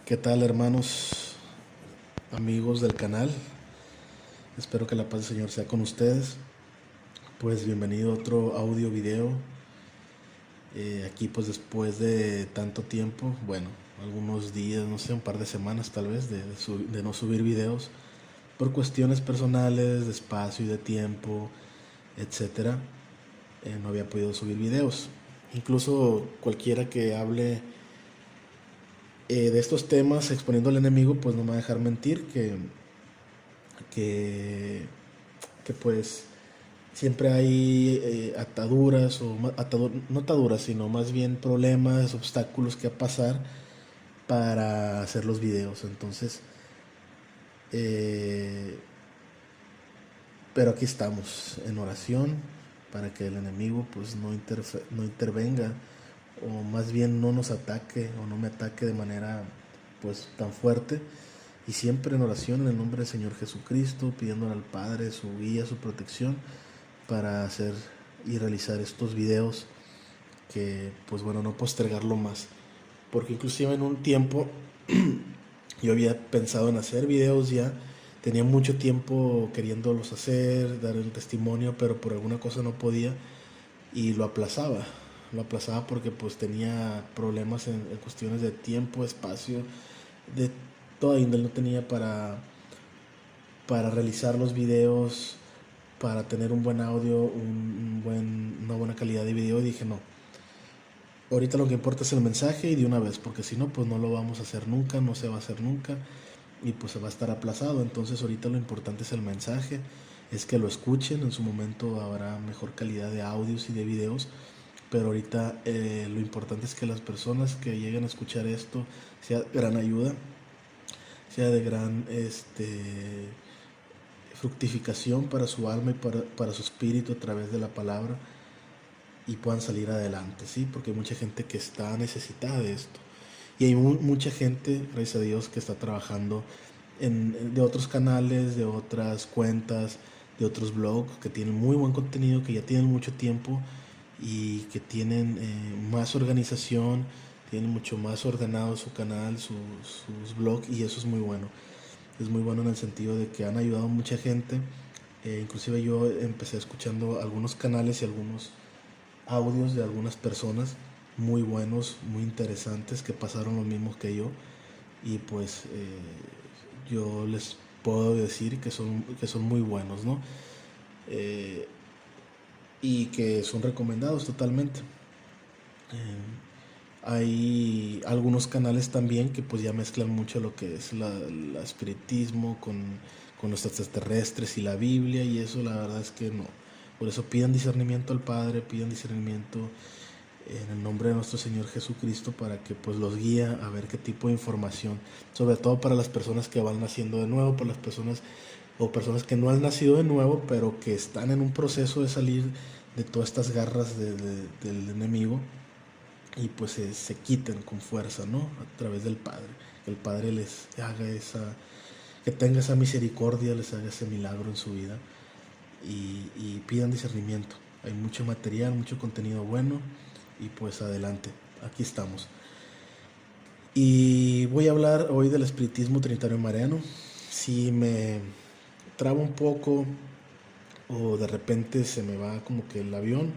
¿Qué tal, hermanos, amigos del canal? Espero que la paz del Señor sea con ustedes. Pues bienvenido a otro audio video. Aquí pues después de tanto tiempo, bueno, algunos días, no sé, un par de semanas tal vez de no subir videos por cuestiones personales, de espacio y de tiempo, etcétera. No había podido subir videos. Incluso cualquiera que hable de estos temas exponiendo al enemigo, pues no me va a dejar mentir que, que pues siempre hay ataduras o no ataduras, sino más bien problemas, obstáculos que pasar para hacer los videos. Entonces, eh, pero aquí estamos en oración para que el enemigo pues no intervenga, o más bien no nos ataque o no me ataque de manera pues tan fuerte, y siempre en oración en el nombre del Señor Jesucristo, pidiéndole al Padre su guía, su protección para hacer y realizar estos videos, que pues bueno, no postergarlo más, porque inclusive en un tiempo yo había pensado en hacer videos ya, tenía mucho tiempo queriéndolos hacer, dar el testimonio, pero por alguna cosa no podía y lo aplazaba porque pues tenía problemas en cuestiones de tiempo, espacio, de toda índole. No tenía para realizar los videos, para tener un buen audio, una buena calidad de video, y dije no, ahorita lo que importa es el mensaje y de una vez, porque si no pues no lo vamos a hacer nunca, no se va a hacer nunca y pues se va a estar aplazado. Entonces ahorita lo importante es el mensaje, es que lo escuchen. En su momento habrá mejor calidad de audios y de videos, pero ahorita lo importante es que las personas que lleguen a escuchar esto sea de gran ayuda, sea de gran fructificación para su alma y para su espíritu a través de la palabra, y puedan salir adelante, ¿sí? Porque hay mucha gente que está necesitada de esto. Y hay mucha gente, gracias a Dios, que está trabajando de otros canales, de otras cuentas, de otros blogs, que tienen muy buen contenido, que ya tienen mucho tiempo y que tienen más organización, tienen mucho más ordenado su canal, sus blogs, y eso es muy bueno. Es muy bueno en el sentido de que han ayudado a mucha gente. Inclusive yo empecé escuchando algunos canales y algunos audios de algunas personas muy buenos, muy interesantes, que pasaron lo mismo que yo, y pues yo les puedo decir que son muy buenos, ¿no? Eh, y que son recomendados totalmente. Hay algunos canales también que pues ya mezclan mucho lo que es el espiritismo con los extraterrestres y la Biblia, y eso la verdad es que no. Por eso pidan discernimiento al Padre, pidan discernimiento en el nombre de nuestro Señor Jesucristo, para que pues los guíe a ver qué tipo de información, sobre todo para las personas que van naciendo de nuevo, para las personas o personas que no han nacido de nuevo, pero que están en un proceso de salir de todas estas garras del enemigo, y pues se quiten con fuerza, ¿no? A través del Padre. Que el Padre les haga que tenga esa misericordia, les haga ese milagro en su vida, y pidan discernimiento. Hay mucho material, mucho contenido bueno, y pues adelante, aquí estamos. Y voy a hablar hoy del espiritismo trinitario mariano. Si me trabo un poco o de repente se me va como que el avión,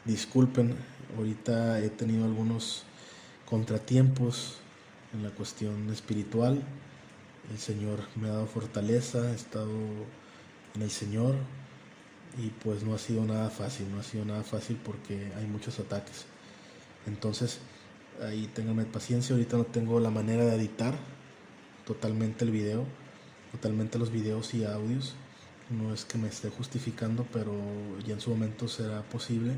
disculpen. Ahorita he tenido algunos contratiempos en la cuestión espiritual. El Señor me ha dado fortaleza, he estado en el Señor, y pues no ha sido nada fácil, no ha sido nada fácil porque hay muchos ataques. Entonces ahí ténganme paciencia. Ahorita no tengo la manera de editar totalmente el video, totalmente los videos y audios. No es que me esté justificando, pero ya en su momento será posible.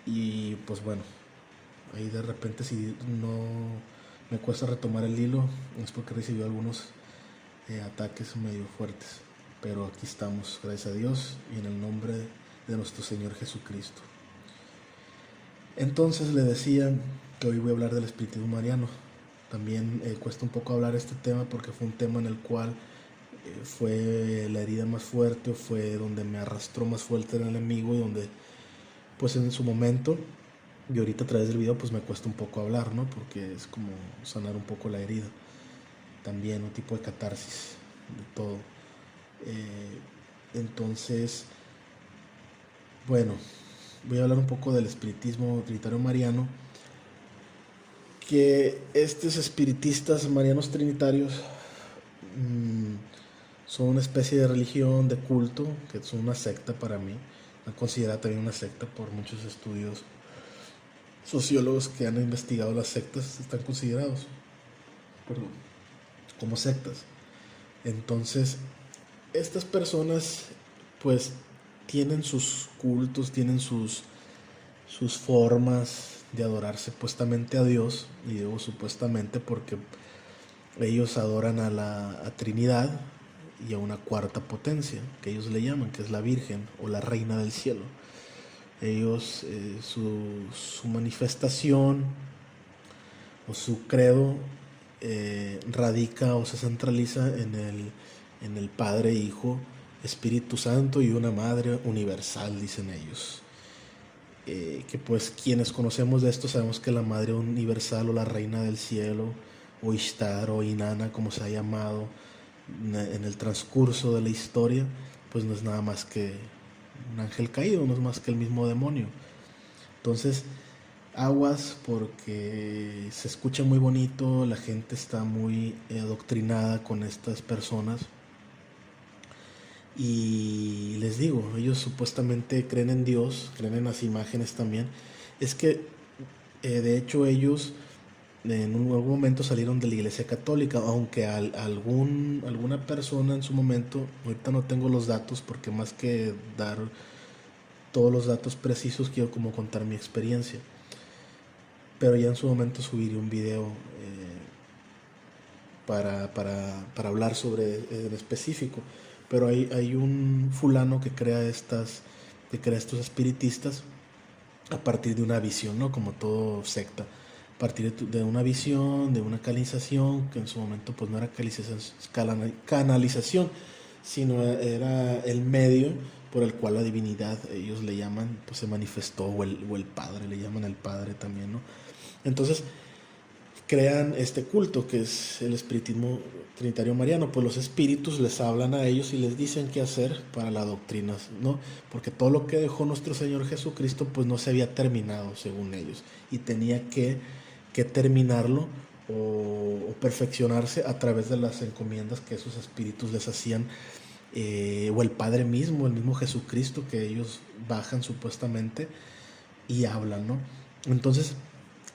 Y pues bueno, ahí de repente si no me cuesta retomar el hilo, es porque recibió algunos ataques medio fuertes. Pero aquí estamos, gracias a Dios, y en el nombre de nuestro Señor Jesucristo. Entonces le decía que hoy voy a hablar del espiritismo mariano. También cuesta un poco hablar este tema porque fue un tema en el cual fue la herida más fuerte, o fue donde me arrastró más fuerte el enemigo, y donde pues en su momento Y ahorita a través del video pues me cuesta un poco hablar, ¿no? Porque es como sanar un poco la herida. También un tipo de catarsis de todo. Entonces, bueno, voy a hablar un poco del espiritismo trinitario mariano. Que estos espiritistas marianos trinitarios son una especie de religión, de culto, que son una secta para mí. Han considerado también una secta por muchos estudios. Sociólogos que han investigado las sectas están considerados, perdón, como sectas. Entonces, estas personas pues tienen sus cultos, tienen sus formas de adorar supuestamente a Dios, y digo supuestamente porque ellos adoran a la Trinidad y a una cuarta potencia, que ellos le llaman, que es la Virgen o la Reina del Cielo. Ellos, su manifestación o su credo radica o se centraliza en el Padre, Hijo, Espíritu Santo y una Madre universal, dicen ellos. Que pues quienes conocemos de esto sabemos que la Madre Universal o la Reina del Cielo o Ishtar o Inanna, como se ha llamado en el transcurso de la historia, pues no es nada más que un ángel caído, no es más que el mismo demonio. Entonces, aguas, porque se escucha muy bonito, la gente está muy adoctrinada con estas personas. Y les digo, ellos supuestamente creen en Dios, creen en las imágenes también. Es que, de hecho, ellos en algún momento salieron de la Iglesia Católica, aunque alguna persona en su momento, ahorita no tengo los datos, porque más que dar todos los datos precisos, quiero como contar mi experiencia. Pero ya en su momento subiré un video para hablar sobre en específico. Pero hay un fulano que crea estos espiritistas a partir de una visión, ¿no? Como todo secta. A partir de una visión, de una canalización, que en su momento pues no era canalización, sino era el medio por el cual la divinidad, ellos le llaman, pues se manifestó, o el Padre, le llaman al Padre también, ¿no? Entonces, crean este culto que es el espiritismo trinitario mariano. Pues los espíritus les hablan a ellos y les dicen qué hacer para la doctrina, ¿no? Porque todo lo que dejó nuestro Señor Jesucristo pues no se había terminado según ellos, y tenía que terminarlo o perfeccionarse a través de las encomiendas que esos espíritus les hacían, o el Padre mismo, el mismo Jesucristo, que ellos bajan supuestamente y hablan, ¿no? Entonces,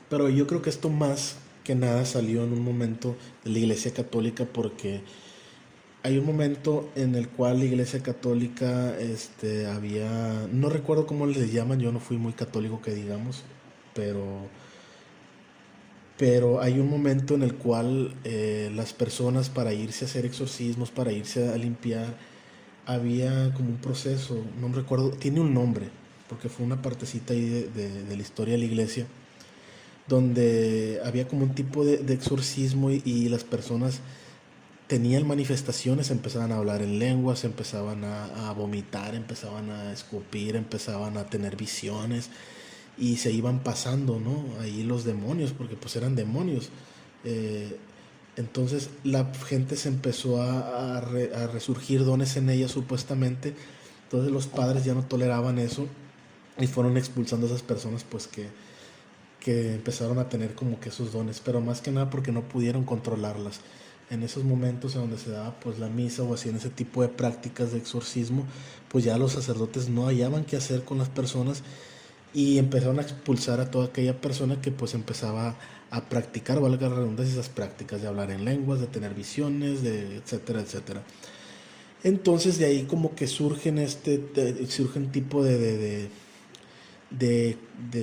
pero yo creo que esto más que nada salió en un momento de la Iglesia Católica, porque hay un momento en el cual la Iglesia Católica había, no recuerdo cómo les llaman, yo no fui muy católico que digamos, pero hay un momento en el cual las personas, para irse a hacer exorcismos, para irse a limpiar, había como un proceso, no recuerdo, tiene un nombre, porque fue una partecita ahí de la historia de la iglesia, donde había como un tipo de exorcismo, y las personas tenían manifestaciones, empezaban a hablar en lenguas, empezaban a vomitar, empezaban a escupir, empezaban a tener visiones, y se iban pasando, ¿no? Ahí los demonios, porque pues eran demonios. Entonces la gente se empezó a resurgir dones en ella supuestamente. Entonces los padres ya no toleraban eso y fueron expulsando a esas personas pues que empezaron a tener como que esos dones, pero más que nada porque no pudieron controlarlas. En esos momentos en donde se daba pues la misa o hacían ese tipo de prácticas de exorcismo, pues ya los sacerdotes no hallaban qué hacer con las personas, y empezaron a expulsar a toda aquella persona que pues empezaba a practicar, valga la redundancia, esas prácticas de hablar en lenguas, de tener visiones, de etcétera, etcétera. Entonces de ahí como que surgen tipo de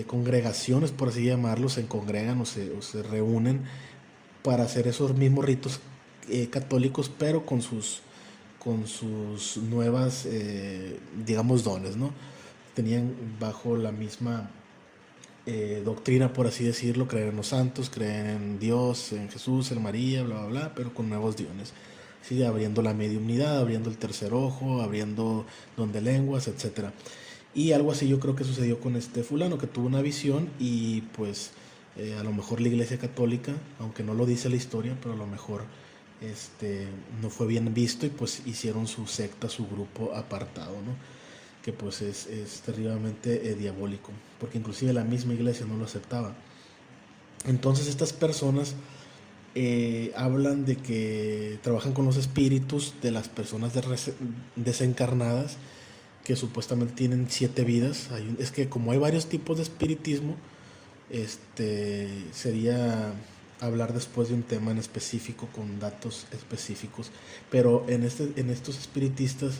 congregaciones, por así llamarlo, se congregan o se reúnen para hacer esos mismos ritos católicos, pero con sus nuevas, digamos, dones, ¿no? Tenían bajo la misma doctrina, por así decirlo, creer en los santos, creer en Dios, en Jesús, en María, bla, bla, bla, pero con nuevos dones. Sí, abriendo la mediunidad, abriendo el tercer ojo, abriendo don de lenguas, etcétera. Y algo así yo creo que sucedió con este fulano, que tuvo una visión y pues a lo mejor la Iglesia Católica, aunque no lo dice la historia, pero a lo mejor no fue bien visto y pues hicieron su secta, su grupo apartado, ¿no? Que pues es terriblemente diabólico, porque inclusive la misma iglesia no lo aceptaba. Entonces estas personas hablan de que trabajan con los espíritus de las personas desencarnadas que supuestamente tienen 7 vidas. Es que como hay varios tipos de espiritismo, sería hablar después de un tema en específico con datos específicos, pero en estos espiritistas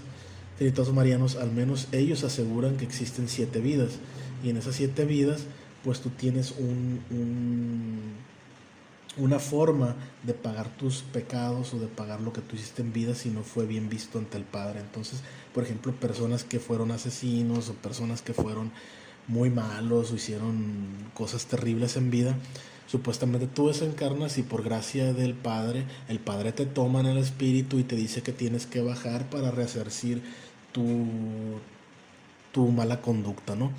marianos, al menos ellos aseguran que existen 7 vidas, y en esas 7 vidas pues tú tienes una forma de pagar tus pecados o de pagar lo que tú hiciste en vida si no fue bien visto ante el Padre. Entonces, por ejemplo, personas que fueron asesinos o personas que fueron muy malos o hicieron cosas terribles en vida, supuestamente tú desencarnas y por gracia del Padre, el Padre te toma en el espíritu y te dice que tienes que bajar para resarcir tu, tu mala conducta, ¿no?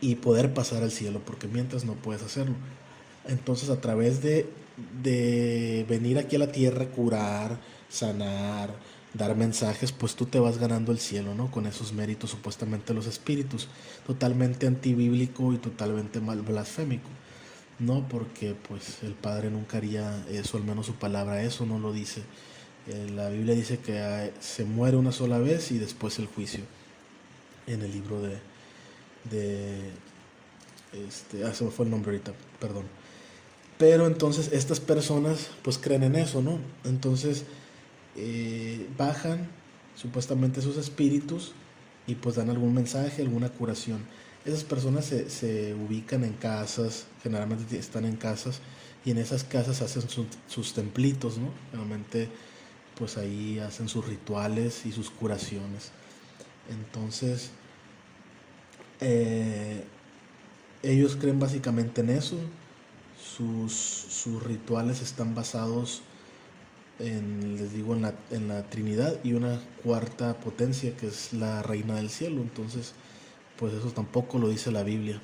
Y poder pasar al cielo, porque mientras no puedes hacerlo. Entonces, a través de venir aquí a la tierra, curar, sanar, dar mensajes, pues tú te vas ganando el cielo, ¿no? Con esos méritos supuestamente los espíritus. Totalmente antibíblico y totalmente mal blasfémico, ¿no? Porque pues el Padre nunca haría eso, al menos su palabra eso no lo dice. La Biblia dice que se muere una sola vez y después el juicio. En el libro de se me fue el nombre ahorita, perdón. Pero entonces estas personas pues creen en eso, ¿no? Entonces bajan supuestamente esos espíritus y pues dan algún mensaje, alguna curación. Esas personas se ubican en casas, generalmente están en casas, y en esas casas hacen sus templitos, ¿no? Realmente pues ahí hacen sus rituales y sus curaciones. Entonces eh, ellos creen básicamente en eso. Sus rituales están basados les digo, en la Trinidad y una cuarta potencia que es la Reina del Cielo. Entonces, pues eso tampoco lo dice la Biblia,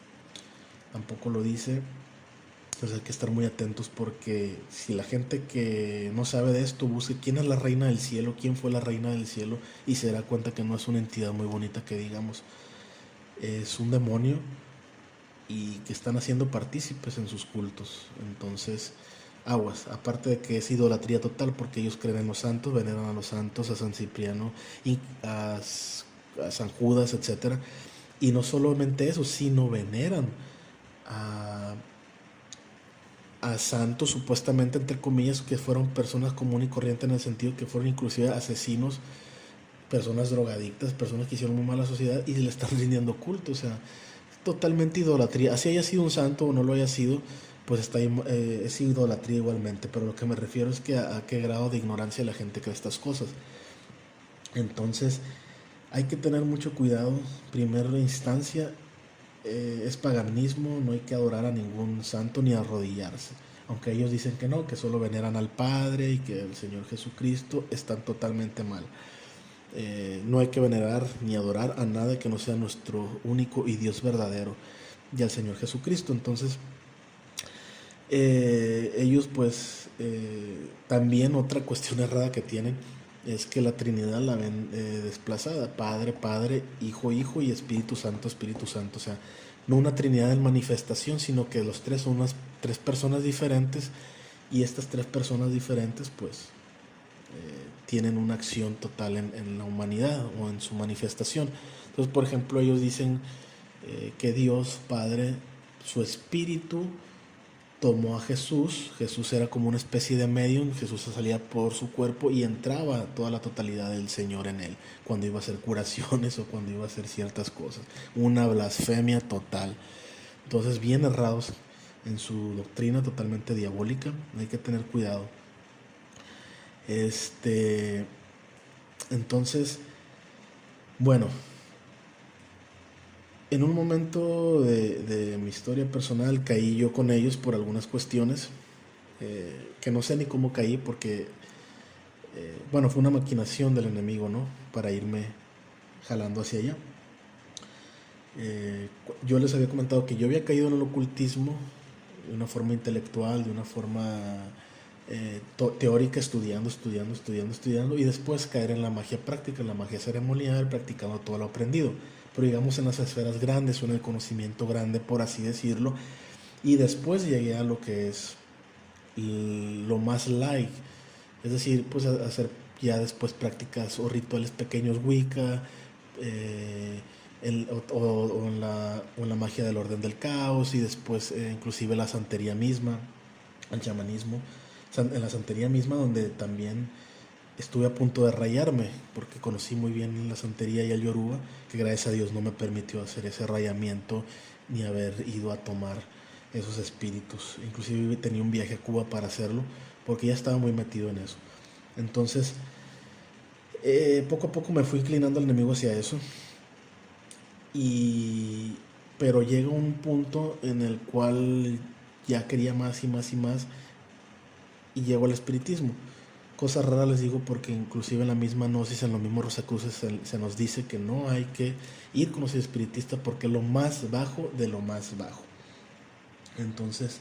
tampoco lo dice. Entonces hay que estar muy atentos, porque si la gente que no sabe de esto busca quién es la Reina del Cielo, quién fue la Reina del Cielo, y se dará cuenta que no es una entidad muy bonita que digamos, es un demonio y que están haciendo partícipes en sus cultos. Entonces, aguas, aparte de que es idolatría total, porque ellos creen en los santos, veneran a los santos, a San Cipriano y a San Judas, etcétera. Y no solamente eso, sino veneran a, a santos supuestamente, entre comillas, que fueron personas común y corriente, en el sentido que fueron inclusive asesinos, personas drogadictas, personas que hicieron muy mala sociedad y le están rindiendo culto. O sea, totalmente idolatría. Así haya sido un santo o no lo haya sido, pues es idolatría igualmente. Pero lo que me refiero es que a qué grado de ignorancia la gente cree estas cosas. Entonces hay que tener mucho cuidado. Primera instancia, es paganismo, no hay que adorar a ningún santo ni arrodillarse. Aunque ellos dicen que no, que solo veneran al Padre y que el Señor Jesucristo, están totalmente mal. No hay que venerar ni adorar a nada que no sea nuestro único y Dios verdadero, y al Señor Jesucristo. Entonces ellos pues también otra cuestión errada que tienen es que la Trinidad la ven desplazada: Padre, Padre, Hijo, Hijo y Espíritu Santo, Espíritu Santo. O sea, no una Trinidad en manifestación, sino que los tres son unas 3 personas diferentes, y estas 3 personas diferentes pues tienen una acción total en la humanidad o en su manifestación. Entonces, por ejemplo, ellos dicen que Dios Padre, su espíritu tomó a Jesús. Jesús era como una especie de medium. Jesús salía por su cuerpo y entraba toda la totalidad del Señor en él, cuando iba a hacer curaciones o cuando iba a hacer ciertas cosas. Una blasfemia total. Entonces, bien errados en su doctrina, totalmente diabólica. Hay que tener cuidado. Entonces, bueno, en un momento de mi historia personal caí yo con ellos por algunas cuestiones, que no sé ni cómo caí, porque, bueno, fue una maquinación del enemigo, ¿no? Para irme jalando hacia allá. Yo les había comentado que yo había caído en el ocultismo de una forma intelectual, de una forma teórica, estudiando, y después caer en la magia práctica, en la magia ceremonial, practicando todo lo aprendido. Pero digamos en las esferas grandes o en el conocimiento grande, por así decirlo. Y después llegué a lo que es lo más light, es decir, pues hacer ya después prácticas o rituales pequeños Wicca, eh, o en la magia del orden del caos, y después inclusive la santería misma, el chamanismo, en la santería misma, donde también estuve a punto de rayarme, porque conocí muy bien la santería y el yoruba, que gracias a Dios no me permitió hacer ese rayamiento ni haber ido a tomar esos espíritus. Inclusive tenía un viaje a Cuba para hacerlo, porque ya estaba muy metido en eso. Entonces, poco a poco me fui inclinando al enemigo hacia eso, y pero llega un punto en el cual ya quería más y más y más, y llego al espiritismo. Cosa rara les digo, porque inclusive en la misma gnosis, en los mismos Rosacruces, se nos dice que no hay que ir con los espiritistas porque es lo más bajo de lo más bajo. Entonces,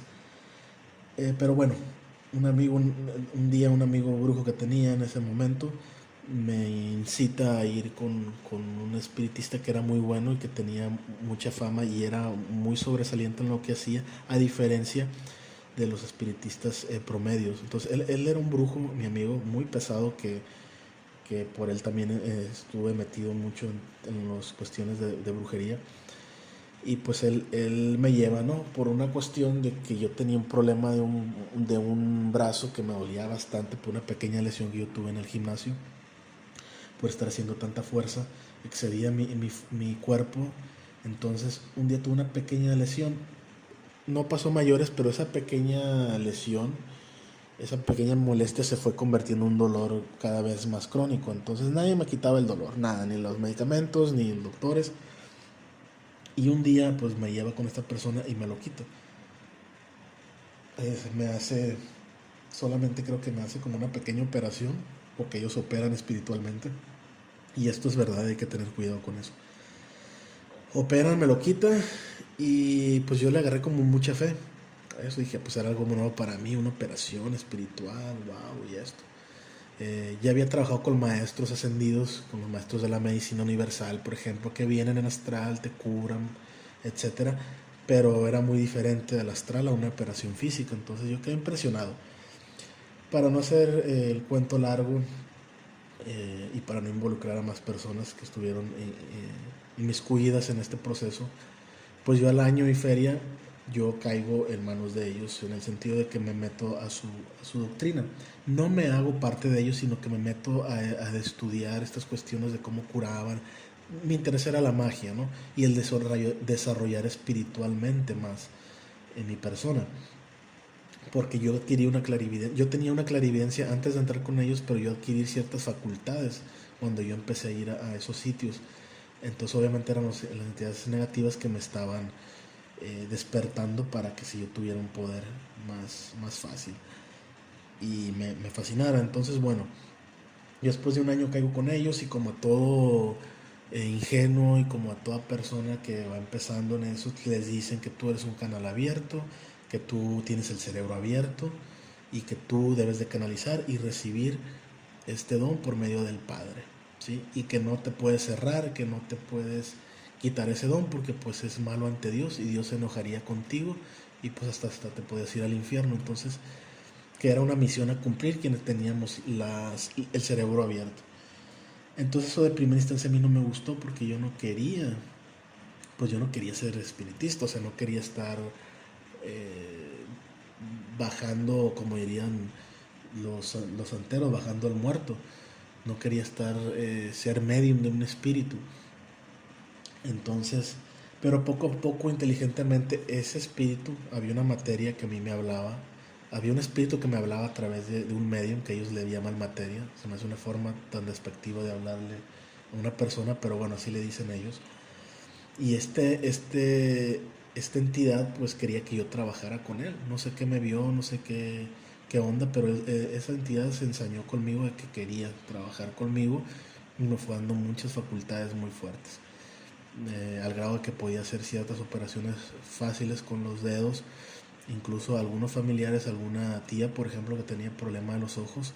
pero bueno, un día un amigo brujo que tenía en ese momento me incita a ir con un espiritista que era muy bueno y que tenía mucha fama y era muy sobresaliente en lo que hacía, a diferencia de los espiritistas promedios. Entonces él era un brujo, mi amigo, muy pesado, que por él también estuve metido mucho en las cuestiones de brujería. Y pues él me lleva, ¿no? Por una cuestión de que yo tenía un problema de un brazo que me dolía bastante por una pequeña lesión que yo tuve en el gimnasio, por estar haciendo tanta fuerza, excedía mi cuerpo. Entonces un día tuve una pequeña lesión, no pasó mayores, pero esa pequeña lesión, esa pequeña molestia se fue convirtiendo en un dolor cada vez más crónico. Entonces nadie me quitaba el dolor, nada, ni los medicamentos, ni los doctores. Y un día pues me lleva con esta persona y me lo quita. Me hace, solamente creo que me hace como una pequeña operación, porque ellos operan espiritualmente. Y esto es verdad, hay que tener cuidado con eso. Operan, me lo quita, y pues yo le agarré como mucha fe a eso. Dije, pues era algo nuevo para mí, una operación espiritual, wow, y esto. Ya había trabajado con maestros ascendidos, con los maestros de la medicina universal, por ejemplo, que vienen en astral, te curan, etcétera. Pero era muy diferente del astral a una operación física. Entonces yo quedé impresionado. Para no hacer el cuento largo, y para no involucrar a más personas que estuvieron inmiscuidas en este proceso, pues yo al año y feria yo caigo en manos de ellos, en el sentido de que me meto a su doctrina. No me hago parte de ellos, sino que me meto a estudiar estas cuestiones de cómo curaban. Mi interés era la magia, ¿no? Y el desarrollar espiritualmente más en mi persona. Porque yo adquirí una clarividencia, yo tenía una clarividencia antes de entrar con ellos, pero yo adquirí ciertas facultades cuando yo empecé a ir a esos sitios. Entonces obviamente eran las entidades negativas que me estaban despertando para que si yo tuviera un poder más fácil y me fascinara. Entonces bueno, yo después de un año caigo con ellos, y como a todo ingenuo y como a toda persona que va empezando en eso, les dicen que tú eres un canal abierto, que tú tienes el cerebro abierto y que tú debes de canalizar y recibir este don por medio del Padre, ¿sí? Y que no te puedes cerrar, que no te puedes quitar ese don, porque pues es malo ante Dios y Dios se enojaría contigo, y pues hasta te puedes ir al infierno. Entonces, que era una misión a cumplir quienes teníamos el cerebro abierto. Entonces eso de primera instancia a mí no me gustó, porque yo no quería ser espiritista, o sea, no quería estar eh, bajando, como dirían los santeros, bajando al muerto. No quería ser medium de un espíritu. Entonces, pero poco a poco, inteligentemente, ese espíritu, había una materia que a mí me hablaba, había un espíritu que me hablaba a través de un medium que ellos le llaman materia. Se me hace una forma tan despectiva de hablarle a una persona, pero bueno, así le dicen ellos. Y esta entidad pues quería que yo trabajara con él. No sé qué me vio, no sé qué onda, pero esa entidad se ensañó conmigo de que quería trabajar conmigo, y me fue dando muchas facultades muy fuertes. al grado de que podía hacer ciertas operaciones fáciles con los dedos. Incluso algunos familiares, alguna tía, por ejemplo, que tenía problema de los ojos,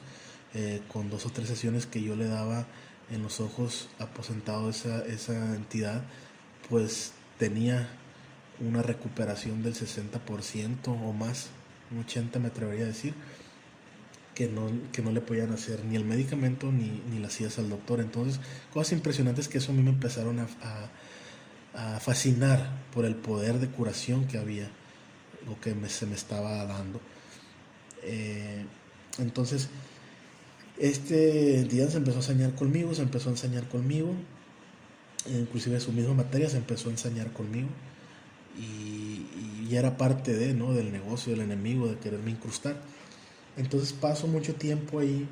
con 2 o 3 sesiones que yo le daba en los ojos aposentado esa entidad, pues tenía una recuperación del 60% o más, un 80 me atrevería a decir, que no le podían hacer ni el medicamento ni las ideas al doctor. Entonces, cosas impresionantes que eso a mí me empezaron a fascinar por el poder de curación que había, lo que se me estaba dando. Eh, entonces, este entidad se empezó a ensañar conmigo, inclusive su misma materia se empezó a ensañar conmigo y era parte de, ¿no?, del negocio del enemigo, de quererme incrustar. Entonces paso mucho tiempo ahí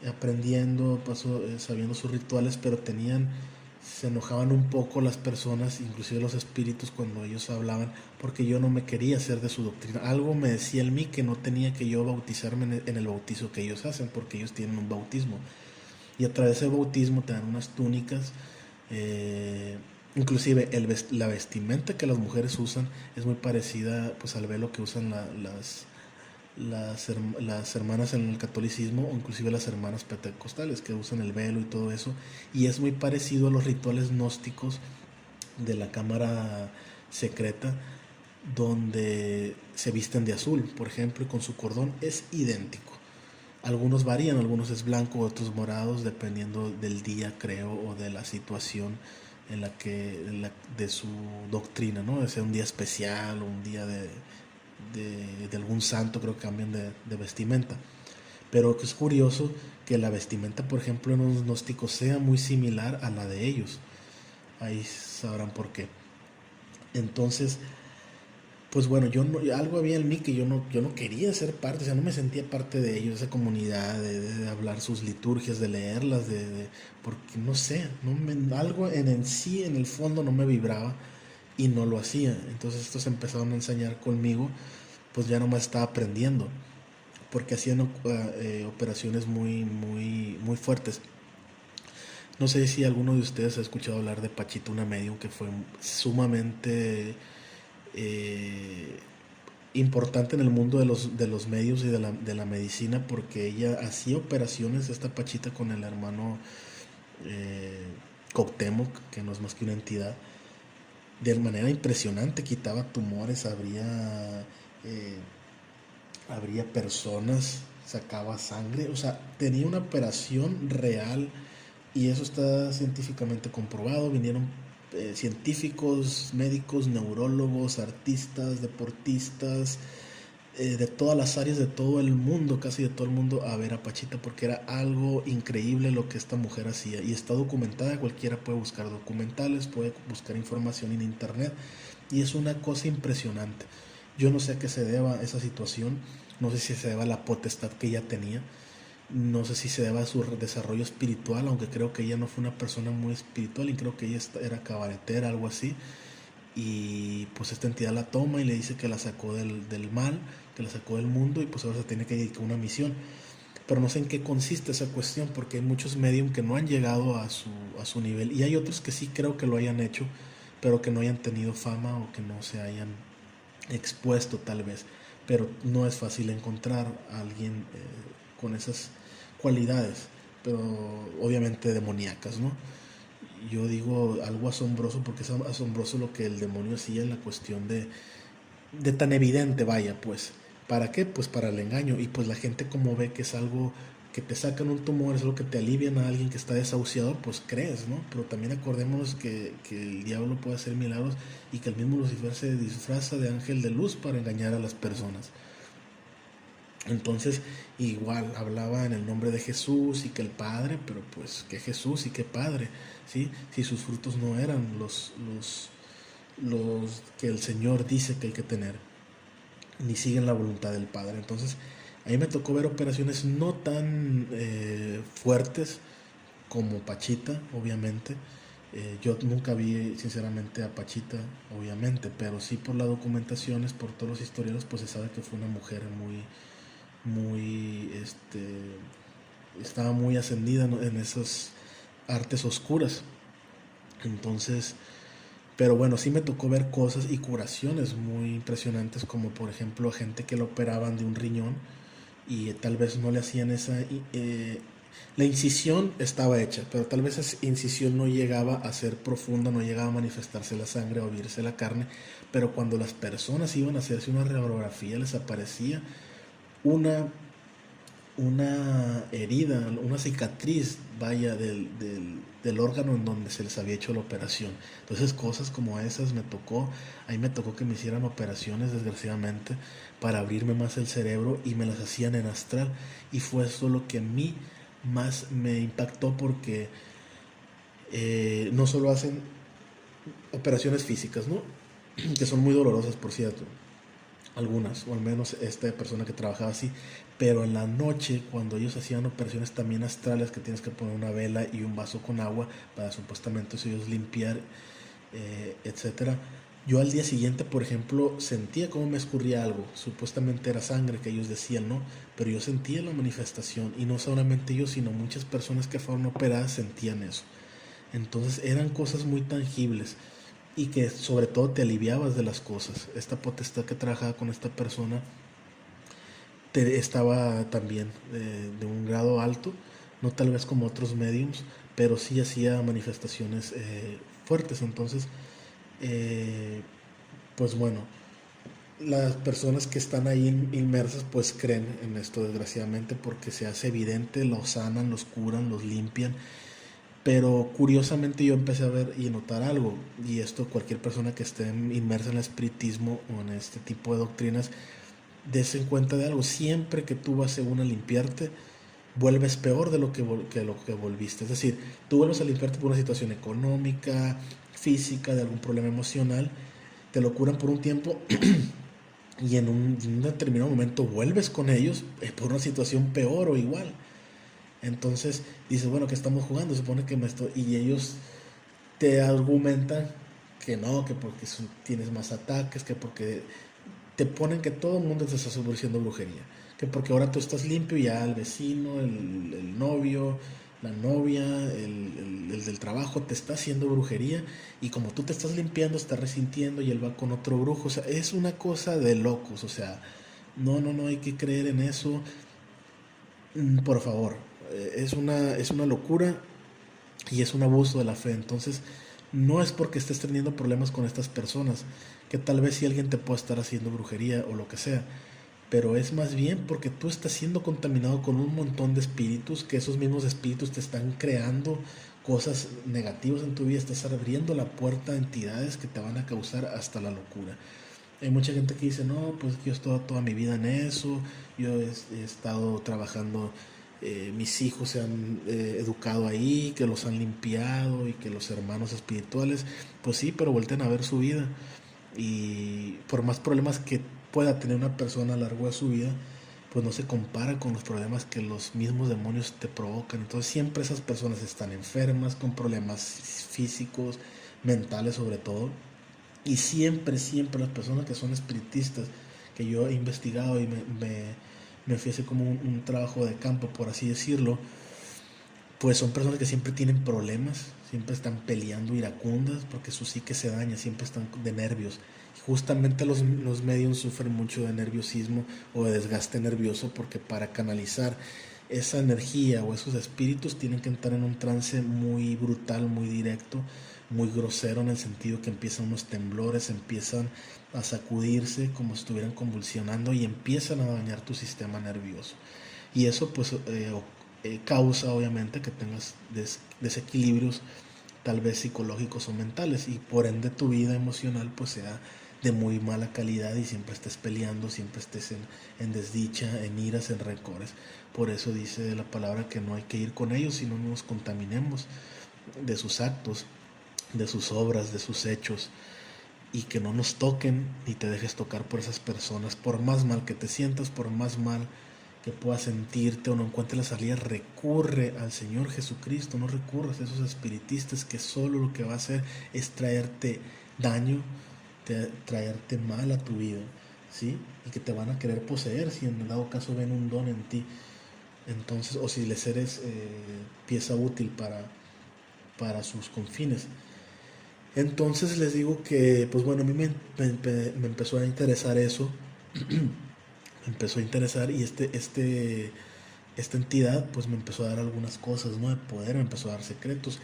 aprendiendo, paso sabiendo sus rituales, pero se enojaban un poco las personas, inclusive los espíritus, cuando ellos hablaban, porque yo no me quería hacer de su doctrina. Algo me decía en mí que no tenía que yo bautizarme en el bautizo que ellos hacen, porque ellos tienen un bautismo. Y a través del bautismo te dan unas túnicas, inclusive la vestimenta que las mujeres usan es muy parecida, pues, al velo que usan las hermanas en el catolicismo, o inclusive las hermanas pentecostales, que usan el velo y todo eso, y es muy parecido a los rituales gnósticos de la cámara secreta, donde se visten de azul, por ejemplo, y con su cordón es idéntico. Algunos varían, algunos es blanco, otros morados, dependiendo del día, creo, o de la situación de su doctrina, ¿no? Sea un día especial o un día de algún santo, creo que cambian de vestimenta. Pero es curioso que la vestimenta, por ejemplo, en los gnósticos sea muy similar a la de ellos. Ahí sabrán por qué. Entonces, pues bueno, algo había en mí que yo no quería ser parte, o sea, no me sentía parte de ellos, esa comunidad, de hablar sus liturgias, de leerlas, porque no sé, algo en sí, en el fondo, no me vibraba y no lo hacía. Entonces estos empezaron a enseñar conmigo, pues ya nomás estaba aprendiendo, porque hacían operaciones muy, muy, muy fuertes. No sé si alguno de ustedes ha escuchado hablar de Pachita, una medium que fue sumamente eh, importante en el mundo de los medios y de la medicina, porque ella hacía operaciones, esta Pachita, con el hermano eh, Coctemoc, que no es más que una entidad, de manera impresionante. Quitaba tumores, abría personas, sacaba sangre, o sea, tenía una operación real, y eso está científicamente comprobado. Vinieron científicos, médicos, neurólogos, artistas, deportistas, de todas las áreas de todo el mundo, casi de todo el mundo, a ver a Pachita, porque era algo increíble lo que esta mujer hacía, y está documentada. Cualquiera puede buscar documentales, puede buscar información en internet, y es una cosa impresionante. Yo no sé a qué se deba esa situación, no sé si se deba a la potestad que ella tenía, no sé si se deba a su desarrollo espiritual, aunque creo que ella no fue una persona muy espiritual, y creo que ella era cabaretera, algo así. Y pues esta entidad la toma y le dice que la sacó del mal, que la sacó del mundo, y pues ahora se tiene que dedicar a una misión. Pero no sé en qué consiste esa cuestión, porque hay muchos medium que no han llegado a su nivel, y hay otros que sí creo que lo hayan hecho, pero que no hayan tenido fama o que no se hayan expuesto tal vez. Pero no es fácil encontrar a alguien con esas cualidades, pero obviamente demoníacas, ¿no? Yo digo algo asombroso, porque es asombroso lo que el demonio hacía en la cuestión de tan evidente, vaya, pues. ¿Para qué? Pues para el engaño. Y pues la gente, como ve que es algo que te sacan un tumor, es algo que te alivian a alguien que está desahuciado, pues crees, ¿no? Pero también acordémonos que el diablo puede hacer milagros, y que el mismo Lucifer se disfraza de ángel de luz para engañar a las personas. Entonces, igual hablaba en el nombre de Jesús y que el Padre, pero pues que Jesús y que Padre, ¿sí? Si sus frutos no eran los que el Señor dice que hay que tener, ni siguen la voluntad del Padre. Entonces, a mí me tocó ver operaciones no tan fuertes como Pachita, obviamente. Yo nunca vi sinceramente a Pachita, obviamente, pero sí por las documentaciones, por todos los historiadores, pues se sabe que fue una mujer muy, muy, estaba muy ascendida, ¿no?, en esas artes oscuras. Entonces, Pero bueno, sí me tocó ver cosas y curaciones muy impresionantes, como por ejemplo gente que lo operaban de un riñón y tal vez no le hacían la incisión estaba hecha, pero tal vez esa incisión no llegaba a ser profunda, no llegaba a manifestarse la sangre o abrirse la carne, pero cuando las personas iban a hacerse una radiografía les aparecía una una herida, una cicatriz, vaya, del órgano en donde se les había hecho la operación. Entonces cosas como esas ahí me tocó que me hicieran operaciones desgraciadamente para abrirme más el cerebro y me las hacían en astral. Y fue eso lo que a mí más me impactó porque no solo hacen operaciones físicas, ¿no? Que son muy dolorosas, por cierto, algunas, o al menos esta persona que trabajaba así, pero en la noche, cuando ellos hacían operaciones también astrales, que tienes que poner una vela y un vaso con agua para supuestamente ellos limpiar, etcétera. Yo al día siguiente, por ejemplo, sentía como me escurría algo, supuestamente era sangre que ellos decían, ¿no? Pero yo sentía la manifestación y no solamente yo, sino muchas personas que fueron operadas sentían eso. Entonces eran cosas muy tangibles y que sobre todo te aliviabas de las cosas. Esta potestad que trabajaba con esta persona estaba también de un grado alto, no tal vez como otros mediums, pero sí hacía manifestaciones fuertes. Entonces, eh, pues bueno, las personas que están ahí inmersas pues creen en esto desgraciadamente porque se hace evidente, los sanan, los curan, los limpian. Pero curiosamente yo empecé a ver y notar algo, y esto cualquier persona que esté inmersa en el espiritismo o en este tipo de doctrinas, des en cuenta de algo, siempre que tú vas según a limpiarte, vuelves peor de lo que volviste. Es decir, tú vuelves a limpiarte por una situación económica, física, de algún problema emocional, te lo curan por un tiempo y en un determinado momento vuelves con ellos por una situación peor o igual. Entonces dices, bueno, que estamos jugando, supone que me estoy... Y ellos te argumentan que no, que porque tienes más ataques, que porque te ponen que todo el mundo te está sufriendo brujería, que porque ahora tú estás limpio y ya el vecino, el novio, la novia, el del trabajo te está haciendo brujería y como tú te estás limpiando, está resintiendo y él va con otro brujo. O sea, es una cosa de locos. O sea, no hay que creer en eso. Por favor, es una locura y es un abuso de la fe. Entonces, no es porque estés teniendo problemas con estas personas, que tal vez si alguien te pueda estar haciendo brujería o lo que sea, pero es más bien porque tú estás siendo contaminado con un montón de espíritus, que esos mismos espíritus te están creando cosas negativas en tu vida, estás abriendo la puerta a entidades que te van a causar hasta la locura. Hay mucha gente que dice, no, pues yo he estado toda mi vida en eso, yo he estado trabajando, mis hijos se han educado ahí, que los han limpiado y que los hermanos espirituales, pues sí, pero volteen a ver su vida. Y por más problemas que pueda tener una persona a lo largo de su vida, pues no se compara con los problemas que los mismos demonios te provocan. Entonces siempre esas personas están enfermas, con problemas físicos, mentales sobre todo. Y siempre las personas que son espiritistas, que yo he investigado y me fui a hacer como un trabajo de campo, por así decirlo, pues son personas que siempre tienen problemas, siempre están peleando iracundas, porque su psique se daña, siempre están de nervios. Y justamente los medios sufren mucho de nerviosismo o de desgaste nervioso, porque para canalizar esa energía o esos espíritus tienen que entrar en un trance muy brutal, muy directo, muy grosero, en el sentido que empiezan unos temblores, empiezan a sacudirse como si estuvieran convulsionando y empiezan a dañar tu sistema nervioso. Y eso pues causa obviamente que tengas desequilibrios tal vez psicológicos o mentales, y por ende tu vida emocional pues sea de muy mala calidad y siempre estés peleando, siempre estés en desdicha, en iras, en rencores. Por eso dice la palabra que no hay que ir con ellos, sino nos contaminemos de sus actos, de sus obras, de sus hechos, y que no nos toquen ni te dejes tocar por esas personas. Por más mal que te sientas, por más mal que puedas sentirte o no encuentres la salida, recurre al Señor Jesucristo. No recurras a esos espiritistas que solo lo que va a hacer es traerte daño, traerte mal a tu vida, ¿sí? Y que te van a querer poseer si en dado caso ven un don en ti. Entonces, o si les eres pieza útil para sus confines. Entonces les digo que, pues bueno, a mí me empezó a interesar eso, me empezó a interesar y esta entidad pues me empezó a dar algunas cosas, ¿no? De poder, me empezó a dar secretos.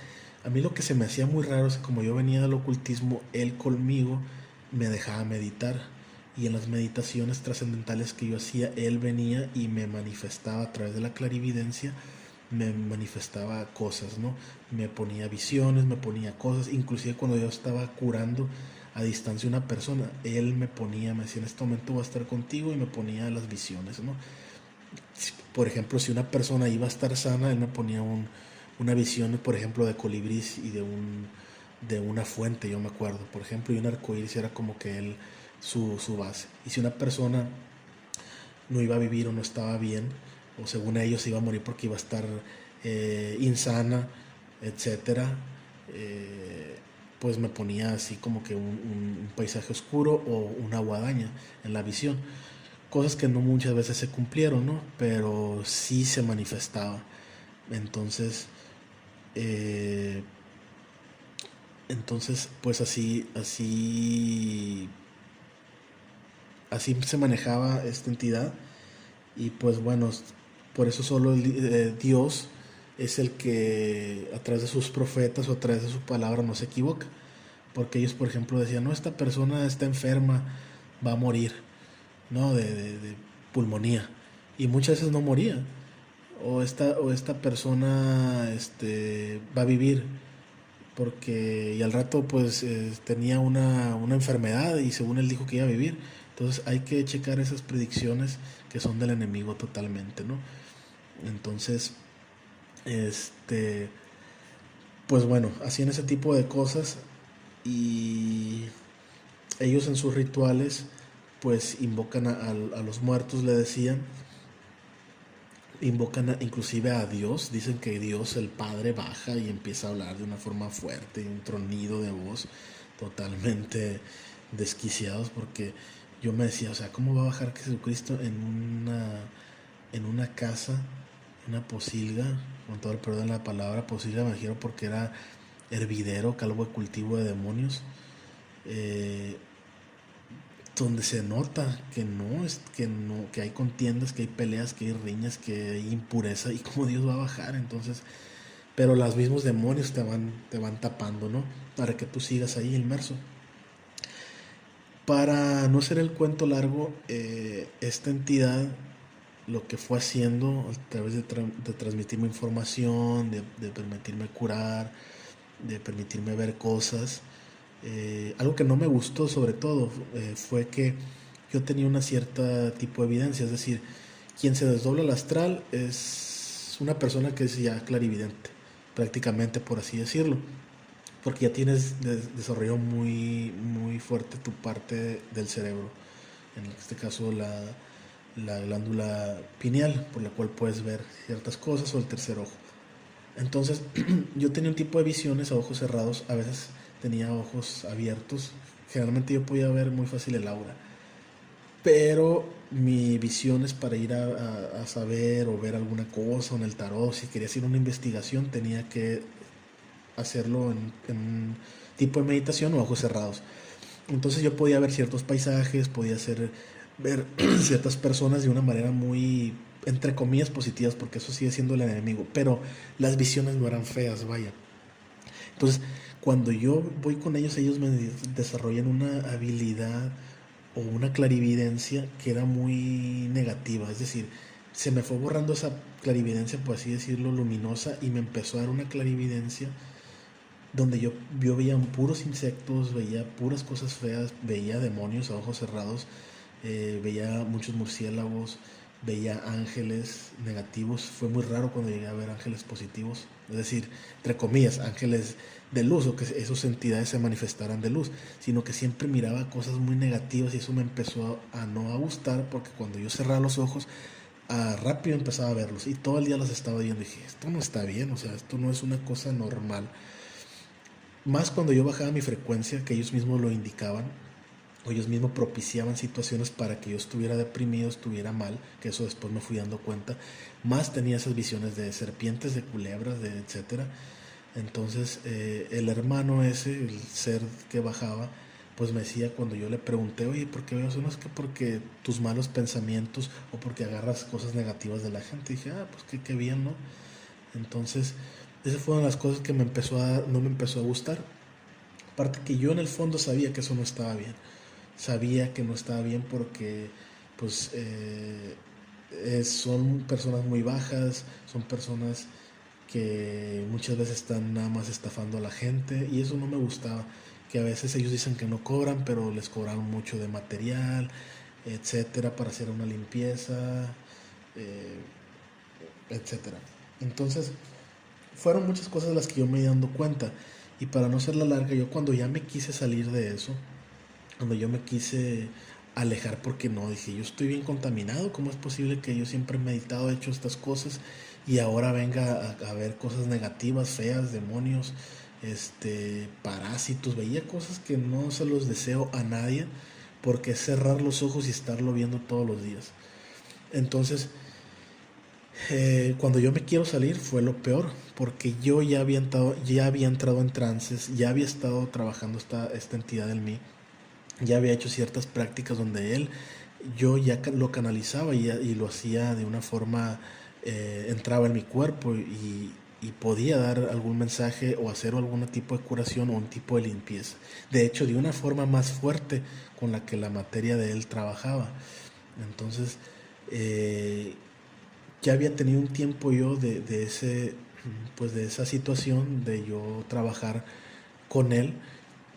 A mí lo que se me hacía muy raro es que como yo venía del ocultismo, él conmigo me dejaba meditar. Y en las meditaciones trascendentales que yo hacía, él venía y me manifestaba a través de la clarividencia, me manifestaba cosas, ¿no? Me ponía visiones, me ponía cosas, inclusive cuando yo estaba curando a distancia una persona, él me decía, en este momento voy a estar contigo y me ponía las visiones, ¿no? Por ejemplo, si una persona iba a estar sana, él me ponía una visión, por ejemplo, de colibrís y de una fuente, yo me acuerdo, por ejemplo, y un arcoíris era como que él, su base. Y si una persona no iba a vivir o no estaba bien, o según ellos iba a morir porque iba a estar insana, etcétera, pues me ponía así como que un paisaje oscuro o una guadaña en la visión. Cosas que no muchas veces se cumplieron, ¿no? Pero sí se manifestaba. Entonces, eh, entonces pues así se manejaba esta entidad. Y pues bueno, por eso solo Dios es el que a través de sus profetas o a través de su palabra no se equivoca. Porque ellos, por ejemplo, decían, no, esta persona está enferma, va a morir, ¿no? De pulmonía. Y muchas veces no moría. O esta persona va a vivir porque y al rato pues tenía una enfermedad y según él dijo que iba a vivir. Entonces hay que checar esas predicciones que son del enemigo totalmente, ¿no? Entonces, este, pues bueno, hacían ese tipo de cosas y ellos en sus rituales pues invocan a los muertos, le decían, inclusive a Dios, dicen que Dios el Padre baja y empieza a hablar de una forma fuerte y un tronido de voz totalmente desquiciados porque yo me decía, o sea, ¿cómo va a bajar Jesucristo en una casa, una posilga, con todo el perdón de la palabra posilga me refiero porque era hervidero, calvo de cultivo de demonios, eh, donde se nota que hay contiendas, que hay peleas, que hay riñas, que hay impureza y cómo Dios va a bajar, entonces, pero los mismos demonios te van tapando, ¿no? Para que tú sigas ahí inmerso. Para no ser el cuento largo, esta entidad lo que fue haciendo a través de transmitirme información, de permitirme curar, de permitirme ver cosas, algo que no me gustó sobre todo fue que yo tenía una cierta tipo de evidencia, es decir, quien se desdobla el astral es una persona que es ya clarividente, prácticamente por así decirlo, porque ya tienes desarrollado muy, muy fuerte tu parte del cerebro, en este caso la glándula pineal, por la cual puedes ver ciertas cosas, o el tercer ojo. Entonces, yo tenía un tipo de visiones a ojos cerrados, a veces tenía ojos abiertos. Generalmente yo podía ver muy fácil el aura, pero mi visión es para ir a saber o ver alguna cosa o en el tarot. Si quería hacer una investigación, tenía que hacerlo en un tipo de meditación o ojos cerrados. Entonces yo podía ver ciertos paisajes, ver ciertas personas de una manera muy, entre comillas, positivas, porque eso sigue siendo el enemigo, pero las visiones no eran feas, vaya. Entonces, cuando yo voy con ellos me desarrollan una habilidad o una clarividencia que era muy negativa, es decir, se me fue borrando esa clarividencia, por así decirlo, luminosa, y me empezó a dar una clarividencia donde yo veía puros insectos, veía puras cosas feas, veía demonios a ojos cerrados, veía muchos murciélagos, veía ángeles negativos. Fue muy raro cuando llegué a ver ángeles positivos, es decir, entre comillas, ángeles de luz, o que esas entidades se manifestaran de luz, sino que siempre miraba cosas muy negativas y eso me empezó a no gustar porque cuando yo cerraba los ojos, rápido empezaba a verlos y todo el día los estaba viendo y dije, esto no está bien, o sea, esto no es una cosa normal. Más cuando yo bajaba mi frecuencia, que ellos mismos lo indicaban, o ellos mismos propiciaban situaciones para que yo estuviera deprimido, estuviera mal, que eso después me fui dando cuenta, más tenía esas visiones de serpientes, de culebras, de etcétera. Entonces el hermano ese, el ser que bajaba, pues me decía cuando yo le pregunté, oye, ¿por qué veo eso? No es que porque tus malos pensamientos o porque agarras cosas negativas de la gente. Y dije, pues qué bien, ¿no? Entonces, esas fueron las cosas que no me empezó a gustar. Aparte que yo en el fondo sabía que eso no estaba bien. Sabía que no estaba bien porque pues son personas muy bajas, son personas que muchas veces están nada más estafando a la gente y eso no me gustaba, que a veces ellos dicen que no cobran, pero les cobraron mucho de material, etcétera, para hacer una limpieza, eh, etcétera. Entonces, fueron muchas cosas las que yo me di dando cuenta y para no ser la larga, yo cuando ya me quise salir de eso, cuando yo me quise alejar porque no, dije, yo estoy bien contaminado, ¿cómo es posible que yo siempre he meditado, he hecho estas cosas y ahora venga a ver cosas negativas, feas, demonios, parásitos, veía cosas que no se los deseo a nadie porque es cerrar los ojos y estarlo viendo todos los días. Entonces, cuando yo me quiero salir fue lo peor, porque yo ya había entrado en trances, ya había estado trabajando esta entidad en mí, ya había hecho ciertas prácticas donde yo ya lo canalizaba y lo hacía de una forma, entraba en mi cuerpo y podía dar algún mensaje o hacer algún tipo de curación o un tipo de limpieza. De hecho, de una forma más fuerte con la que la materia de él trabajaba. Entonces, eh, ya había tenido un tiempo yo pues de esa situación de yo trabajar con él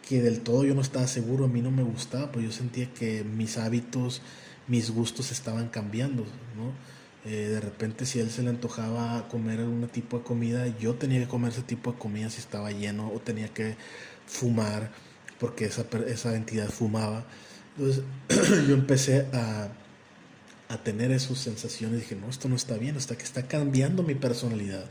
que del todo yo no estaba seguro, a mí no me gustaba, pues yo sentía que mis hábitos, mis gustos estaban cambiando, ¿no? De repente si a él se le antojaba comer algún tipo de comida, yo tenía que comer ese tipo de comida si estaba lleno o tenía que fumar porque esa entidad fumaba. Entonces yo empecé a tener esas sensaciones, dije, no, esto no está bien, hasta que está cambiando mi personalidad.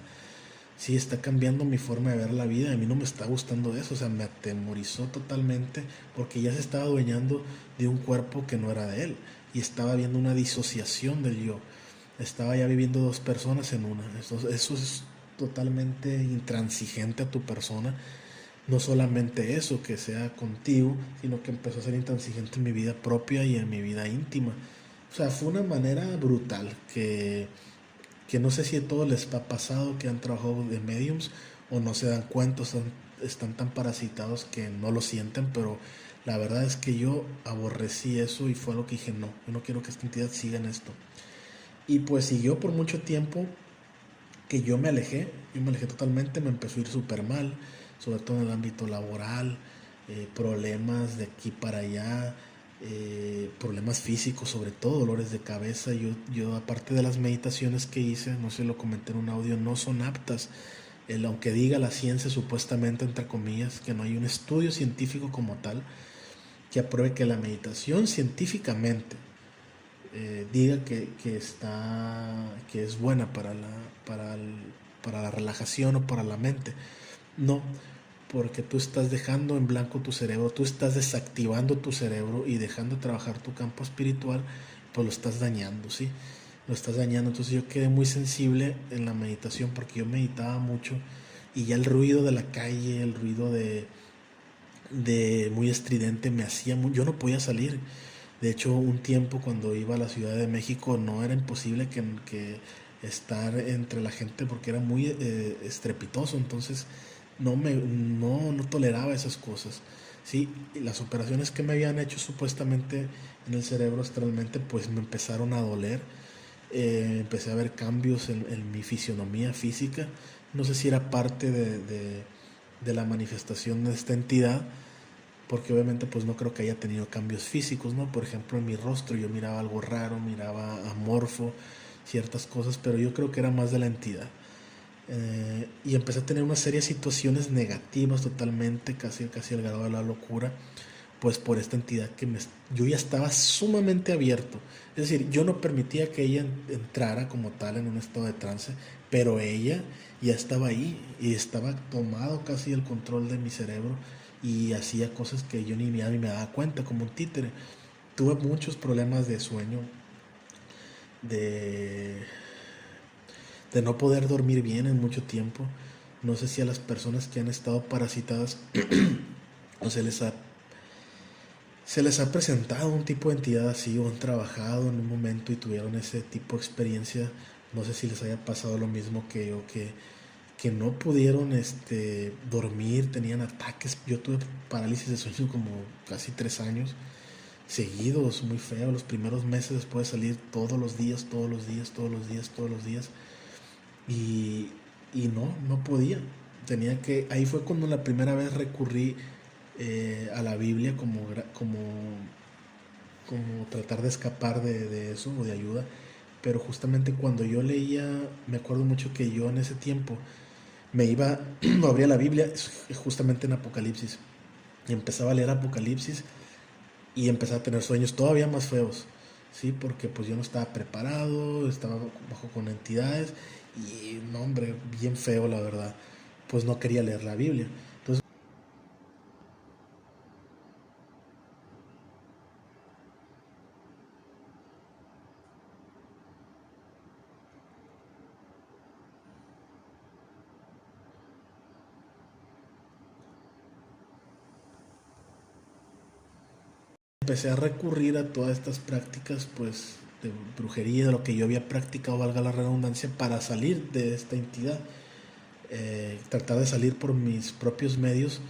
Sí, está cambiando mi forma de ver la vida. A mí no me está gustando eso. O sea, me atemorizó totalmente porque ya se estaba adueñando de un cuerpo que no era de él. Y estaba viendo una disociación del yo. Estaba ya viviendo dos personas en una. Eso es totalmente intransigente a tu persona. No solamente eso, que sea contigo, sino que empezó a ser intransigente en mi vida propia y en mi vida íntima. O sea, fue una manera brutal que no sé si a todos les ha pasado que han trabajado de mediums o no se dan cuenta, están tan parasitados que no lo sienten, pero la verdad es que yo aborrecí eso y fue lo que dije, no, yo no quiero que esta entidad siga en esto. Y pues siguió por mucho tiempo que yo me alejé totalmente, me empezó a ir súper mal, sobre todo en el ámbito laboral, problemas de aquí para allá, problemas físicos, sobre todo dolores de cabeza. Yo, aparte de las meditaciones que hice, no sé, lo comenté en un audio, no son aptas. Aunque diga la ciencia supuestamente, entre comillas, que no hay un estudio científico como tal que apruebe que la meditación científicamente diga que es buena para, el- para la relajación o para la mente. No, porque tú estás dejando en blanco tu cerebro, tú estás desactivando tu cerebro y dejando de trabajar tu campo espiritual, pues lo estás dañando, ¿sí? Lo estás dañando. Entonces yo quedé muy sensible en la meditación porque yo meditaba mucho y ya el ruido de la calle, el ruido de muy estridente me hacía yo no podía salir. De hecho, un tiempo cuando iba a la Ciudad de México no era imposible que estar entre la gente porque era muy estrepitoso, entonces no toleraba esas cosas. Sí, y las operaciones que me habían hecho supuestamente en el cerebro astralmente pues me empezaron a doler. Empecé a ver cambios en mi fisionomía física. No sé si era parte de la manifestación de esta entidad, porque obviamente pues no creo que haya tenido cambios físicos, ¿no? Por ejemplo, en mi rostro yo miraba algo raro, miraba amorfo, ciertas cosas, pero yo creo que era más de la entidad. Y empecé a tener una serie de situaciones negativas totalmente, casi al grado de la locura, pues por esta entidad yo ya estaba sumamente abierto. Es decir, yo no permitía que ella entrara como tal en un estado de trance, pero ella ya estaba ahí y estaba tomado casi el control de mi cerebro y hacía cosas que yo ni me daba cuenta, como un títere. Tuve muchos problemas de sueño, de, de no poder dormir bien en mucho tiempo. No sé si a las personas que han estado parasitadas o se les ha presentado un tipo de entidad así o han trabajado en un momento y tuvieron ese tipo de experiencia. No sé si les haya pasado lo mismo que yo, que no pudieron dormir, tenían ataques. Yo tuve parálisis de sueño como casi 3 años seguidos, muy feo. Los primeros meses después de salir todos los días, todos los días, todos los días, todos los días. Y, y no podía. Ahí fue cuando la primera vez recurrí a la Biblia como tratar de escapar de eso o de ayuda. Pero justamente cuando yo leía, me acuerdo mucho que yo en ese tiempo me iba, abría la Biblia justamente en Apocalipsis y empezaba a leer Apocalipsis y empezaba a tener sueños todavía más feos, ¿sí? Porque pues yo no estaba preparado, estaba bajo con entidades y no, hombre, bien feo la verdad, pues no quería leer la Biblia. Entonces empecé a recurrir a todas estas prácticas pues de brujería, de lo que yo había practicado, valga la redundancia, para salir de esta entidad. Tratar de salir por mis propios medios,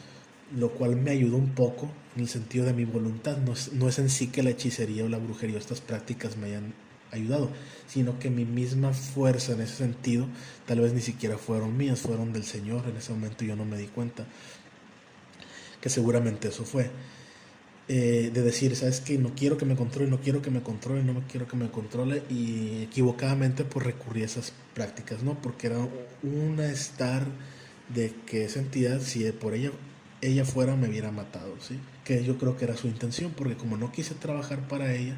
lo cual me ayudó un poco en el sentido de mi voluntad. No es en sí que la hechicería o la brujería o estas prácticas me hayan ayudado, sino que mi misma fuerza en ese sentido tal vez ni siquiera fueron mías, fueron del Señor. En ese momento yo no me di cuenta que seguramente eso fue. De decir, sabes que no quiero que me controle, no quiero que me controle, no me quiero que me controle, y equivocadamente pues recurrí a esas prácticas, ¿no? Porque era un estar de que esa entidad, si por ella fuera, me hubiera matado, ¿sí? Que yo creo que era su intención, porque como no quise trabajar para ella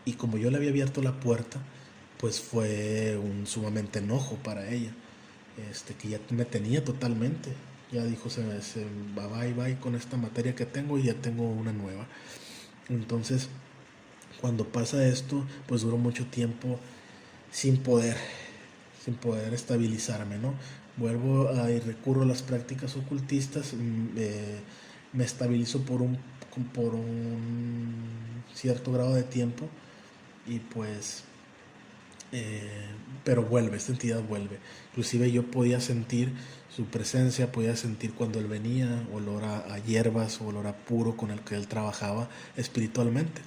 y como yo le había abierto la puerta, pues fue un sumamente enojo para ella, que ya me tenía totalmente. Ya dijo, se va, bye, bye con esta materia que tengo y ya tengo una nueva. Entonces, cuando pasa esto, pues duró mucho tiempo sin poder, sin poder estabilizarme, ¿no? Vuelvo y recurro a las prácticas ocultistas, me estabilizo por un cierto grado de tiempo y pues pero vuelve, esta entidad vuelve. Inclusive yo podía sentir su presencia, podía sentir cuando él venía, olor a hierbas, olor a puro con el que él trabajaba espiritualmente.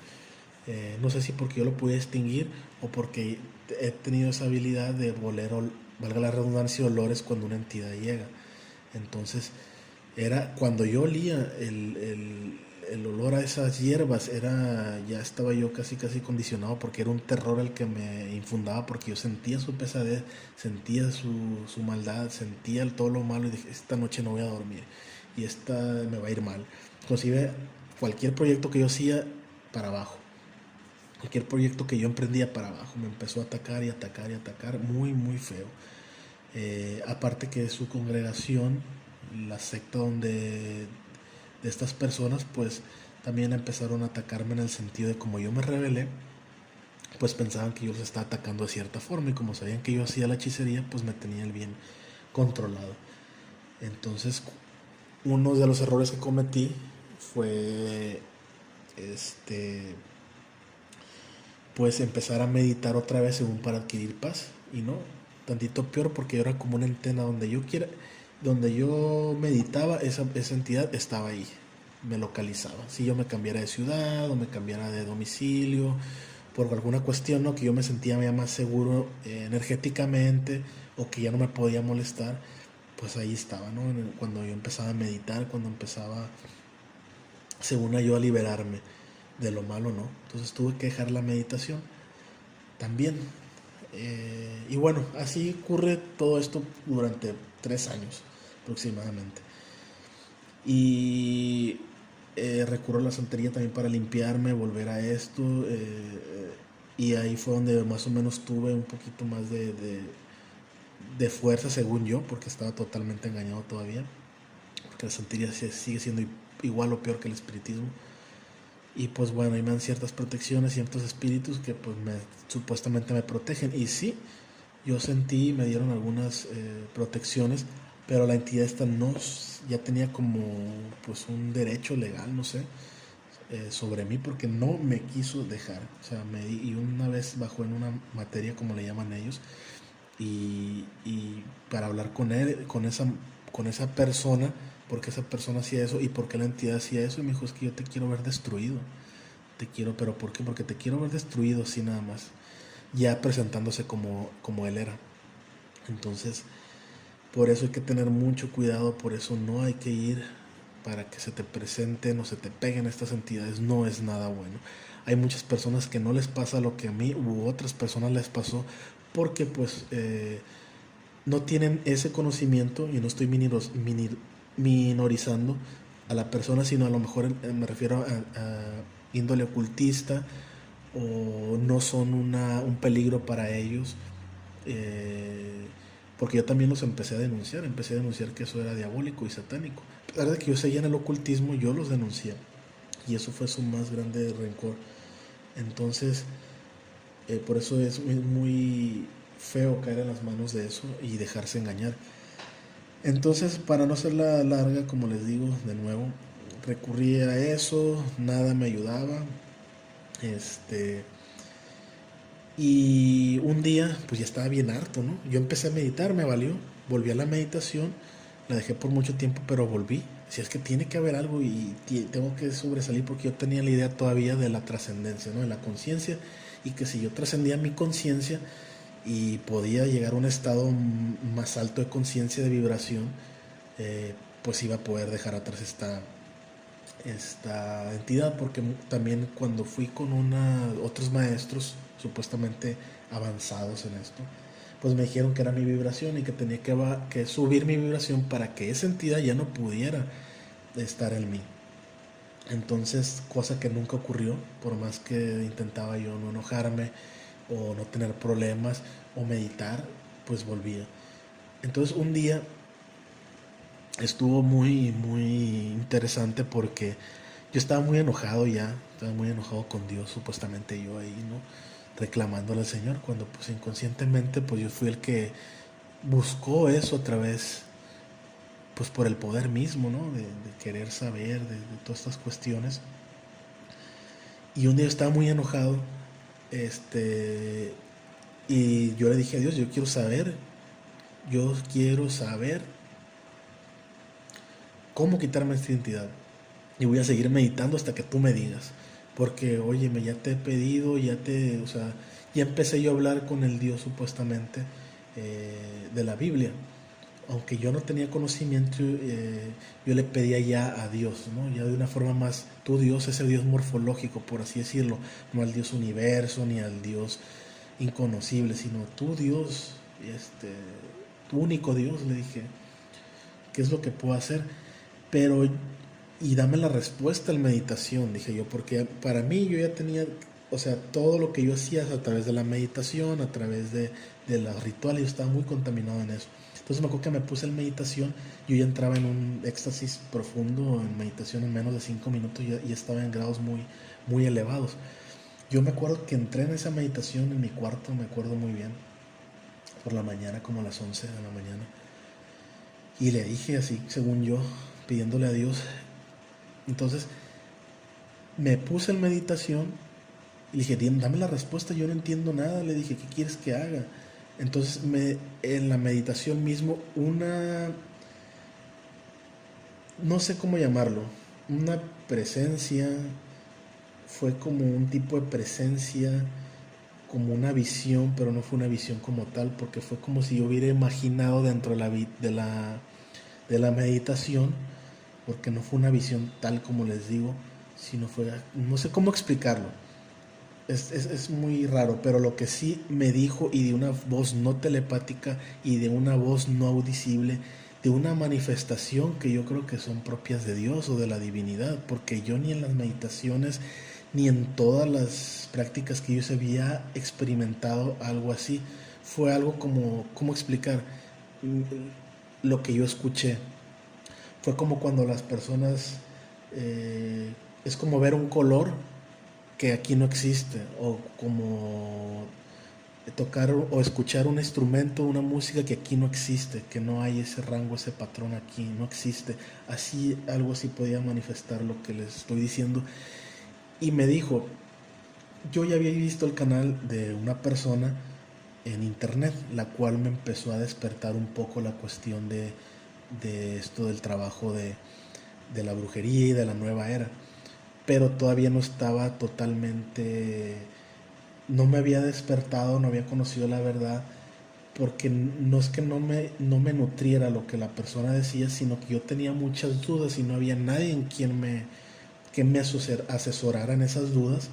No sé si porque yo lo pude distinguir o porque he tenido esa habilidad de oler, valga la redundancia, olores cuando una entidad llega. Entonces, era cuando yo olía el olor a esas hierbas, ya estaba yo casi casi condicionado porque era un terror el que me infundaba, porque yo sentía su pesadez, sentía su maldad, sentía todo lo malo y dije, esta noche no voy a dormir y esta me va a ir mal. Inclusive cualquier proyecto que yo hacía, para abajo. Cualquier proyecto que yo emprendía, para abajo. Me empezó a atacar y atacar y atacar muy muy feo. Aparte que su congregación, la secta donde de estas personas, pues también empezaron a atacarme en el sentido de como yo me rebelé, pues pensaban que yo los estaba atacando de cierta forma y como sabían que yo hacía la hechicería, pues me tenían bien controlado. Entonces, uno de los errores que cometí fue pues empezar a meditar otra vez según para adquirir paz y no, tantito peor porque yo era como una antena donde yo meditaba, esa entidad estaba ahí, me localizaba. Si yo me cambiara de ciudad o me cambiara de domicilio, por alguna cuestión, ¿no? Que yo me sentía ya más seguro energéticamente o que ya no me podía molestar, pues ahí estaba, ¿no? Cuando yo empezaba a meditar, cuando empezaba, según yo, a liberarme de lo malo, ¿no? Entonces tuve que dejar la meditación también. Y bueno, así ocurre todo esto durante 3 años aproximadamente. Y recurro a la santería también para limpiarme, volver a esto. Y ahí fue donde más o menos tuve un poquito más de fuerza, según yo, porque estaba totalmente engañado todavía. Porque la santería sigue siendo igual o peor que el espiritismo. Y pues bueno, ahí me dan ciertas protecciones, ciertos espíritus que pues supuestamente me protegen. Y sí, yo sentí, me dieron algunas protecciones, pero la entidad esta no, ya tenía como pues un derecho legal, no sé, sobre mí porque no me quiso dejar. O sea, y una vez bajó en una materia, como le llaman ellos, y para hablar con él, con esa persona, porque esa persona hacía eso y porque la entidad hacía eso, y me dijo, es que yo te quiero ver destruido. Te quiero, pero ¿por qué? Porque te quiero ver destruido así nada más. Ya presentándose como él era. Entonces, por eso hay que tener mucho cuidado, por eso no hay que ir para que se te presenten o se te peguen estas entidades, no es nada bueno. Hay muchas personas que no les pasa lo que a mí u otras personas les pasó porque pues no tienen ese conocimiento, y no estoy minorizando a la persona, sino a lo mejor me refiero a índole ocultista, o no son un peligro para ellos. eh, Porque yo también los empecé a denunciar que eso era diabólico y satánico. A pesar de que yo seguía en el ocultismo, yo los denuncié. Y eso fue su más grande rencor. Entonces, por eso es muy feo caer en las manos de eso y dejarse engañar. Entonces, para no hacerla larga, como les digo, de nuevo, recurrí a eso, nada me ayudaba. Este, y un día, pues ya estaba bien harto, ¿no? Yo empecé a meditar, me valió, volví a la meditación, la dejé por mucho tiempo, pero volví. Si es que tiene que haber algo y tengo que sobresalir, porque yo tenía la idea todavía de la trascendencia, ¿no? De la conciencia, y que si yo trascendía mi conciencia y podía llegar a un estado más alto de conciencia, de vibración, pues iba a poder dejar atrás esta entidad, porque también cuando fui con otros maestros supuestamente avanzados en esto, pues me dijeron que era mi vibración y que tenía que subir mi vibración para que esa entidad ya no pudiera estar en mí. Entonces, cosa que nunca ocurrió, por más que intentaba yo no enojarme o no tener problemas o meditar, pues volvía. Entonces un día estuvo muy interesante porque yo estaba muy enojado ya, estaba muy enojado con Dios, supuestamente yo ahí, ¿no? Reclamándole al Señor, cuando pues inconscientemente pues yo fui el que buscó eso a través, pues por el poder mismo, ¿no? De querer saber de todas estas cuestiones. Y un día estaba muy enojado, este, y yo le dije a Dios, yo quiero saber cómo quitarme esta identidad. Y voy a seguir meditando hasta que tú me digas. Porque, óyeme, ya te he pedido, o sea, ya empecé yo a hablar con el Dios supuestamente de la Biblia. Aunque yo no tenía conocimiento, yo le pedía ya a Dios, ¿no? Ya de una forma más, tu Dios es el Dios morfológico, por así decirlo, no al Dios universo, ni al Dios inconocible, sino tu Dios, tu único Dios, le dije, ¿qué es lo que puedo hacer? Pero, y dame la respuesta en meditación, dije yo, porque para mí yo ya tenía, o sea, todo lo que yo hacía a través de la meditación, a través de los rituales, yo estaba muy contaminado en eso. Entonces me acuerdo que me puse en meditación, yo ya entraba en un éxtasis profundo en meditación en menos de 5 minutos, y estaba en grados muy elevados. Yo me acuerdo que entré en esa meditación en mi cuarto, me acuerdo muy bien, por la mañana, como a las 11 de la mañana, y le dije así, según yo, pidiéndole a Dios. Entonces me puse en meditación y le dije, dame la respuesta, yo no entiendo nada. Le dije, ¿qué quieres que haga? Entonces en la meditación mismo, no sé cómo llamarlo, una presencia, fue como un tipo de presencia, como una visión, pero no fue una visión como tal, porque fue como si yo hubiera imaginado dentro de la meditación, porque no fue una visión tal como les digo, sino fue, no sé cómo explicarlo, es muy raro, pero lo que sí me dijo, y de una voz no telepática y de una voz no audible, de una manifestación que yo creo que son propias de Dios o de la divinidad, porque yo ni en las meditaciones ni en todas las prácticas que yo se había experimentado algo así. Fue algo como, ¿cómo explicar? Lo que yo escuché fue como cuando las personas, es como ver un color que aquí no existe, o como tocar o escuchar un instrumento, una música que aquí no existe, que no hay ese rango, ese patrón aquí, no existe. Así, algo así podía manifestar lo que les estoy diciendo. Y me dijo, yo ya había visto el canal de una persona en internet, la cual me empezó a despertar un poco la cuestión de esto del trabajo de la brujería y de la nueva era. Pero todavía no estaba totalmente, no me había despertado, no había conocido la verdad, porque no es que no me nutriera lo que la persona decía, sino que yo tenía muchas dudas y no había nadie en quien me asesorara en esas dudas.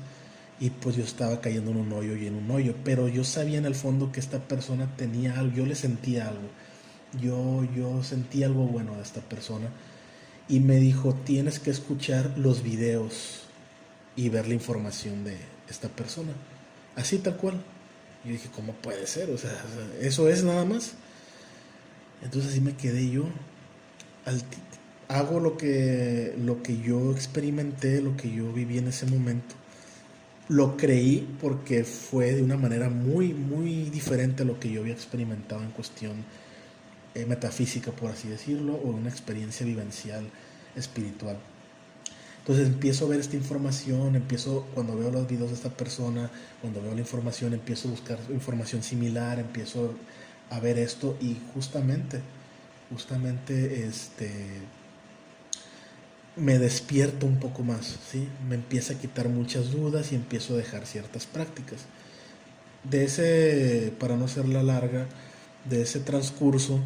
Y pues yo estaba cayendo en un hoyo y en un hoyo, pero yo sabía en el fondo que esta persona tenía algo, yo le sentía algo, yo sentí algo bueno de esta persona. Y me dijo, tienes que escuchar los videos y ver la información de esta persona. Así tal cual. Y dije, ¿cómo puede ser? O sea, eso es nada más. Entonces así me quedé yo. Al, hago lo que yo experimenté, lo que yo viví en ese momento. Lo creí porque fue de una manera muy, muy diferente a lo que yo había experimentado en cuestión metafísica, por así decirlo, o una experiencia vivencial espiritual. Entonces empiezo a ver esta información, cuando veo los videos de esta persona, cuando veo la información, empiezo a buscar información similar, empiezo a ver esto y justamente me despierto un poco más, ¿sí? Me empieza a quitar muchas dudas y empiezo a dejar ciertas prácticas. Para no hacerla larga, de ese transcurso,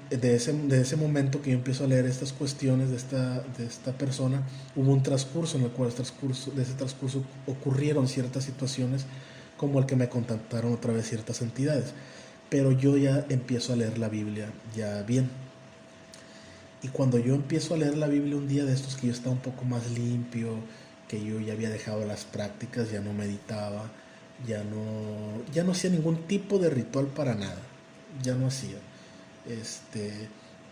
de ese momento que yo empiezo a leer estas cuestiones de esta persona, hubo un transcurso en el cual de ese transcurso ocurrieron ciertas situaciones como el que me contactaron otra vez ciertas entidades. Pero yo ya empiezo a leer la Biblia ya bien. Y cuando yo empiezo a leer la Biblia un día de estos que yo estaba un poco más limpio, que yo ya había dejado las prácticas, ya no meditaba, ya no hacía ningún tipo de ritual para nada, ya no hacía. Este,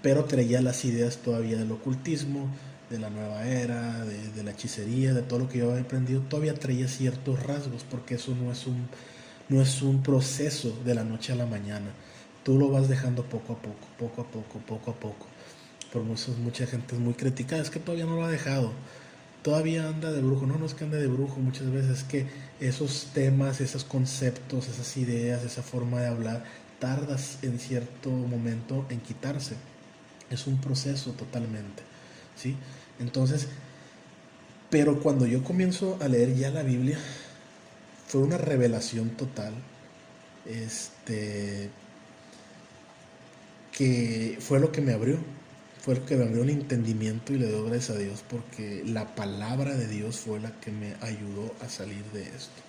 pero traía las ideas todavía del ocultismo, de la nueva era, de la hechicería, de todo lo que yo había aprendido, todavía traía ciertos rasgos, porque eso no es un proceso de la noche a la mañana. Tú lo vas dejando poco a poco, poco a poco, poco a poco. Por eso mucha gente es muy criticada, es que todavía no lo ha dejado, todavía anda de brujo. No, no es que ande de brujo, muchas veces es que esos temas, esos conceptos, esas ideas, esa forma de hablar, tardas en cierto momento en quitarse. Es un proceso totalmente, ¿sí? Entonces, pero cuando yo comienzo a leer ya la Biblia, fue una revelación total, este, que fue lo que me abrió el entendimiento, y le doy gracias a Dios porque la palabra de Dios fue la que me ayudó a salir de esto.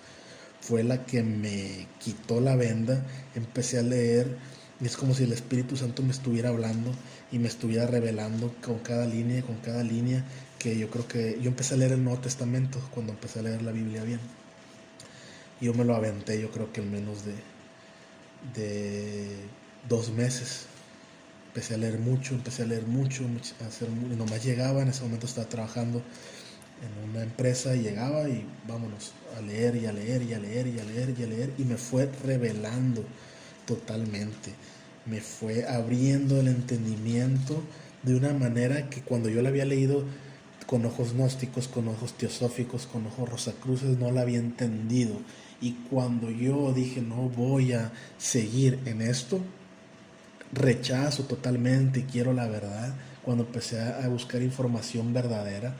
Fue la que me quitó la venda, empecé a leer y es como si el Espíritu Santo me estuviera hablando y me estuviera revelando con cada línea, que yo creo que yo empecé a leer el Nuevo Testamento cuando empecé a leer la Biblia bien. Yo me lo aventé, yo creo que en menos de 2 meses. Empecé a leer mucho, nomás llegaba, en ese momento estaba trabajando en una empresa y llegaba y vámonos a leer y a leer y a leer y a leer y a leer, y me fue revelando totalmente, me fue abriendo el entendimiento de una manera que cuando yo la había leído con ojos gnósticos, con ojos teosóficos, con ojos rosacruces, no la había entendido. Y cuando yo dije no voy a seguir en esto, rechazo totalmente y quiero la verdad, cuando empecé a buscar información verdadera,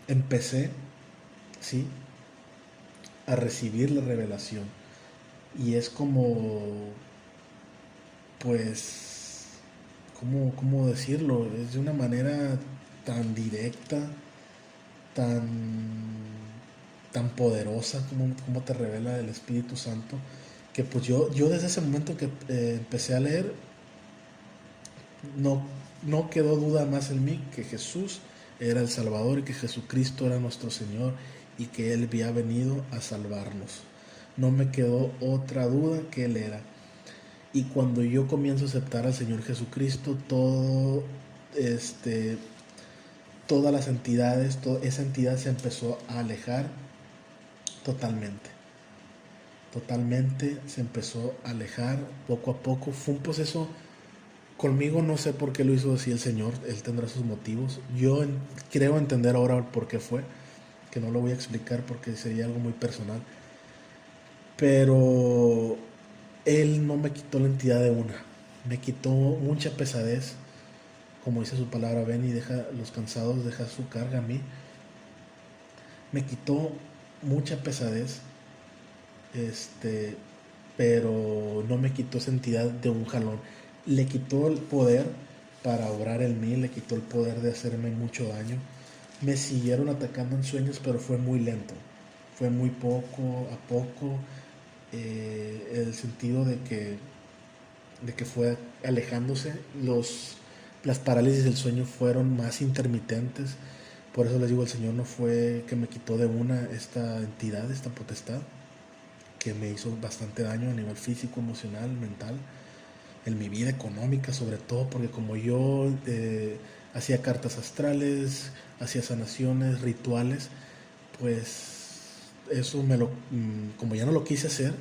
empecé, ¿sí?, a recibir la revelación. Y es como, pues, ¿cómo decirlo? Es de una manera tan directa, tan, tan poderosa como te revela el Espíritu Santo, que pues yo desde ese momento que empecé a leer, no, no quedó duda más en mí que Jesús era el Salvador y que Jesucristo era nuestro Señor y que Él había venido a salvarnos. No me quedó otra duda que Él era. Y cuando yo comienzo a aceptar al Señor Jesucristo, todas las entidades, toda esa entidad se empezó a alejar totalmente. totalmente, se empezó a alejar poco a poco. Fue un proceso conmigo, no sé por qué lo hizo así el Señor, Él tendrá sus motivos. Creo entender ahora por qué fue, que no lo voy a explicar porque sería algo muy personal, pero Él no me quitó la entidad de una, me quitó mucha pesadez, como dice su palabra, ven y deja los cansados, deja su carga a mí. Me quitó mucha pesadez, este, pero no me quitó esa entidad de un jalón. Le quitó el poder para obrar en mí, le quitó el poder de hacerme mucho daño. Me siguieron atacando en sueños, pero fue muy lento. Fue muy poco a poco, el sentido de que fue alejándose. Las parálisis del sueño fueron más intermitentes. Por eso les digo, el Señor no fue que me quitó de una esta entidad, esta potestad, que me hizo bastante daño a nivel físico, emocional, mental, en mi vida económica sobre todo, porque como yo hacía cartas astrales, hacía sanaciones, rituales, pues eso como ya no lo quise hacer,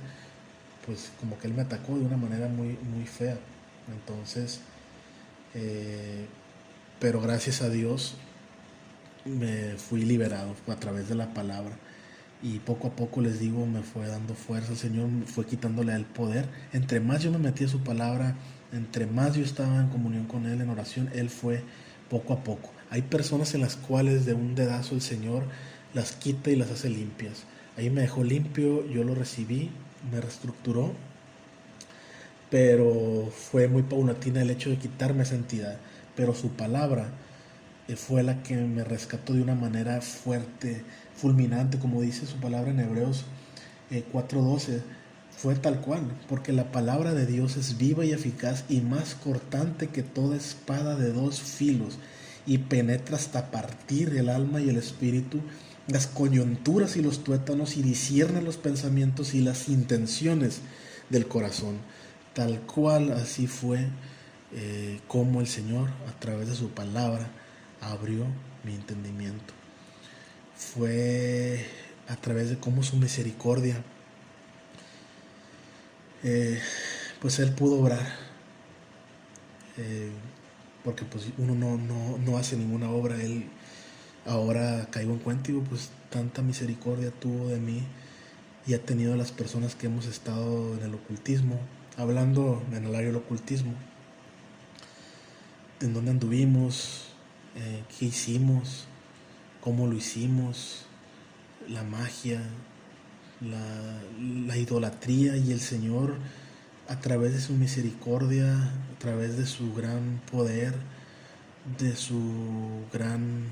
pues como que él me atacó de una manera muy, muy fea. Entonces, eh, pero gracias a Dios me fui liberado a través de la palabra. Y poco a poco, les digo, me fue dando fuerza, el Señor me fue quitándole el poder. Entre más yo me metí a su palabra, entre más yo estaba en comunión con Él, en oración, Él fue poco a poco. Hay personas en las cuales de un dedazo el Señor las quita y las hace limpias. Ahí me dejó limpio, yo lo recibí, me reestructuró, pero fue muy paulatina el hecho de quitarme esa entidad. Pero su palabra fue la que me rescató de una manera fuerte, fulminante, como dice su palabra en Hebreos 4:12. Fue tal cual, porque la palabra de Dios es viva y eficaz y más cortante que toda espada de dos filos, y penetra hasta partir el alma y el espíritu, las coyunturas y los tuétanos, y discierne los pensamientos y las intenciones del corazón. Tal cual así fue, como el Señor a través de su palabra abrió mi entendimiento. Fue a través de cómo su misericordia, eh, pues Él pudo obrar, eh, porque pues uno no hace ninguna obra. Él, ahora caigo en cuenta y digo, pues tanta misericordia tuvo de mí y ha tenido a las personas que hemos estado en el ocultismo, hablando en el área del ocultismo, en dónde anduvimos, qué hicimos, cómo lo hicimos, la magia, la idolatría, y el Señor a través de su misericordia, a través de su gran poder, de su gran,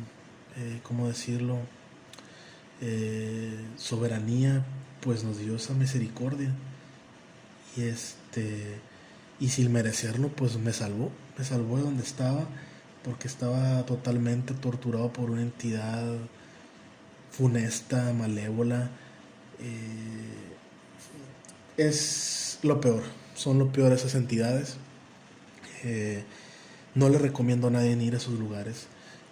¿cómo decirlo?, soberanía, pues nos dio esa misericordia. Y y sin merecerlo, pues me salvó de donde estaba, porque estaba totalmente torturado por una entidad funesta, malévola. Es lo peor, son lo peor esas entidades. Eh, no le recomiendo a nadie ir a esos lugares.